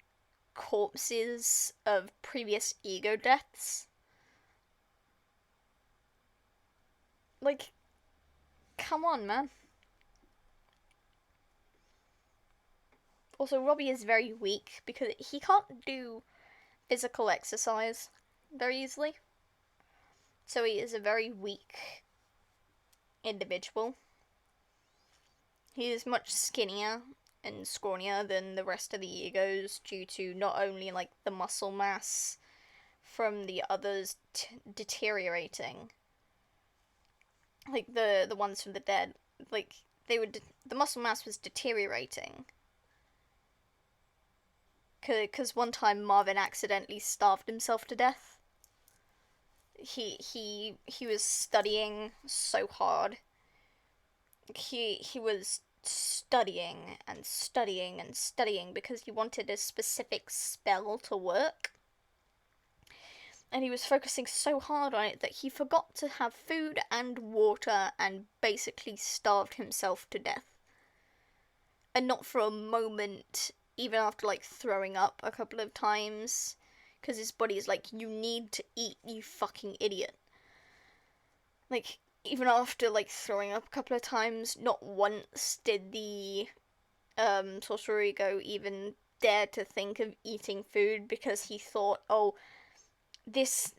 Speaker 1: corpses of previous ego deaths. Like, come on, man. Also, Robbie is very weak because he can't do physical exercise very easily. So he is a very weak individual. He is much skinnier and scrawnier than the rest of the egos due to not only, like, the muscle mass from the others deteriorating. Like, the ones from the dead, like, the muscle mass was deteriorating. Because one time Marvin accidentally starved himself to death. He was studying so hard. He was studying and studying and studying because he wanted a specific spell to work. And he was focusing so hard on it that he forgot to have food and water and basically starved himself to death. And not for a moment, even after, like, throwing up a couple of times. Because his body's like, you need to eat, you fucking idiot. Like, even after, like, throwing up a couple of times, not once did the sorcerer ego even dare to think of eating food, because he thought, oh, this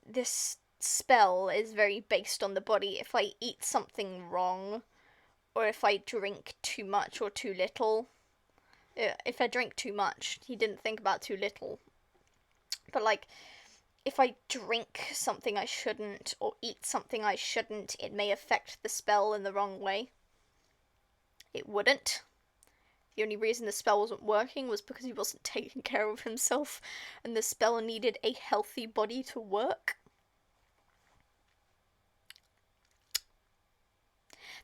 Speaker 1: spell is very based on the body. If I eat something wrong, or if I drink too much or too little, if I drink too much, he didn't think about too little. But, like, if I drink something I shouldn't, or eat something I shouldn't, it may affect the spell in the wrong way. It wouldn't. The only reason the spell wasn't working was because he wasn't taking care of himself, and the spell needed a healthy body to work.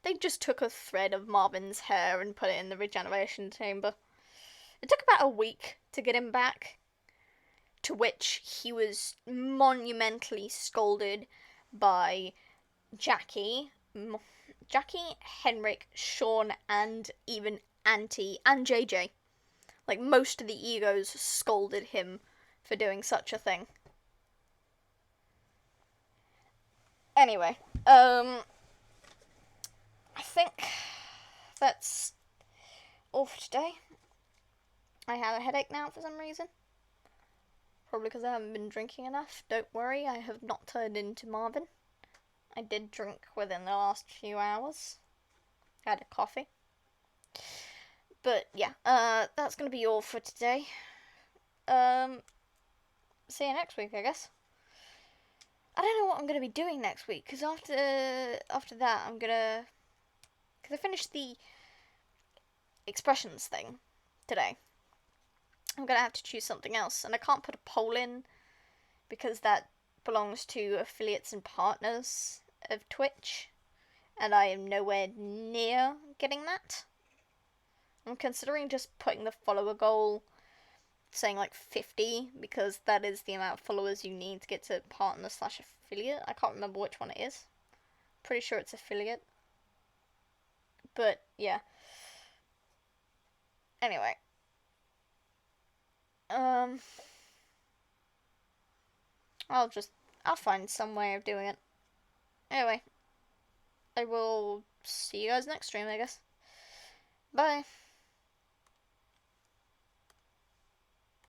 Speaker 1: They just took a thread of Marvin's hair and put it in the regeneration chamber. It took about a week to get him back, to which he was monumentally scolded by Jackie, Henrik, Sean, and even Auntie, and JJ. Like, most of the egos scolded him for doing such a thing. Anyway, I think that's all for today. I have a headache now for some reason. Probably because I haven't been drinking enough. Don't worry, I have not turned into Marvin. I did drink within the last few hours. I had a coffee. But yeah, that's gonna be all for today. See you next week, I guess. I don't know what I'm gonna be doing next week, because after that I'm gonna, because I finished the expressions thing today. I'm gonna have to choose something else, and I can't put a poll in because that belongs to affiliates and partners of Twitch, and I am nowhere near getting that. I'm considering just putting the follower goal, saying like 50, because that is the amount of followers you need to get to partner/affiliate. I can't remember which one it is. Pretty sure it's affiliate. But yeah. Anyway. I'll find some way of doing it. Anyway. I will see you guys next stream, I guess. Bye.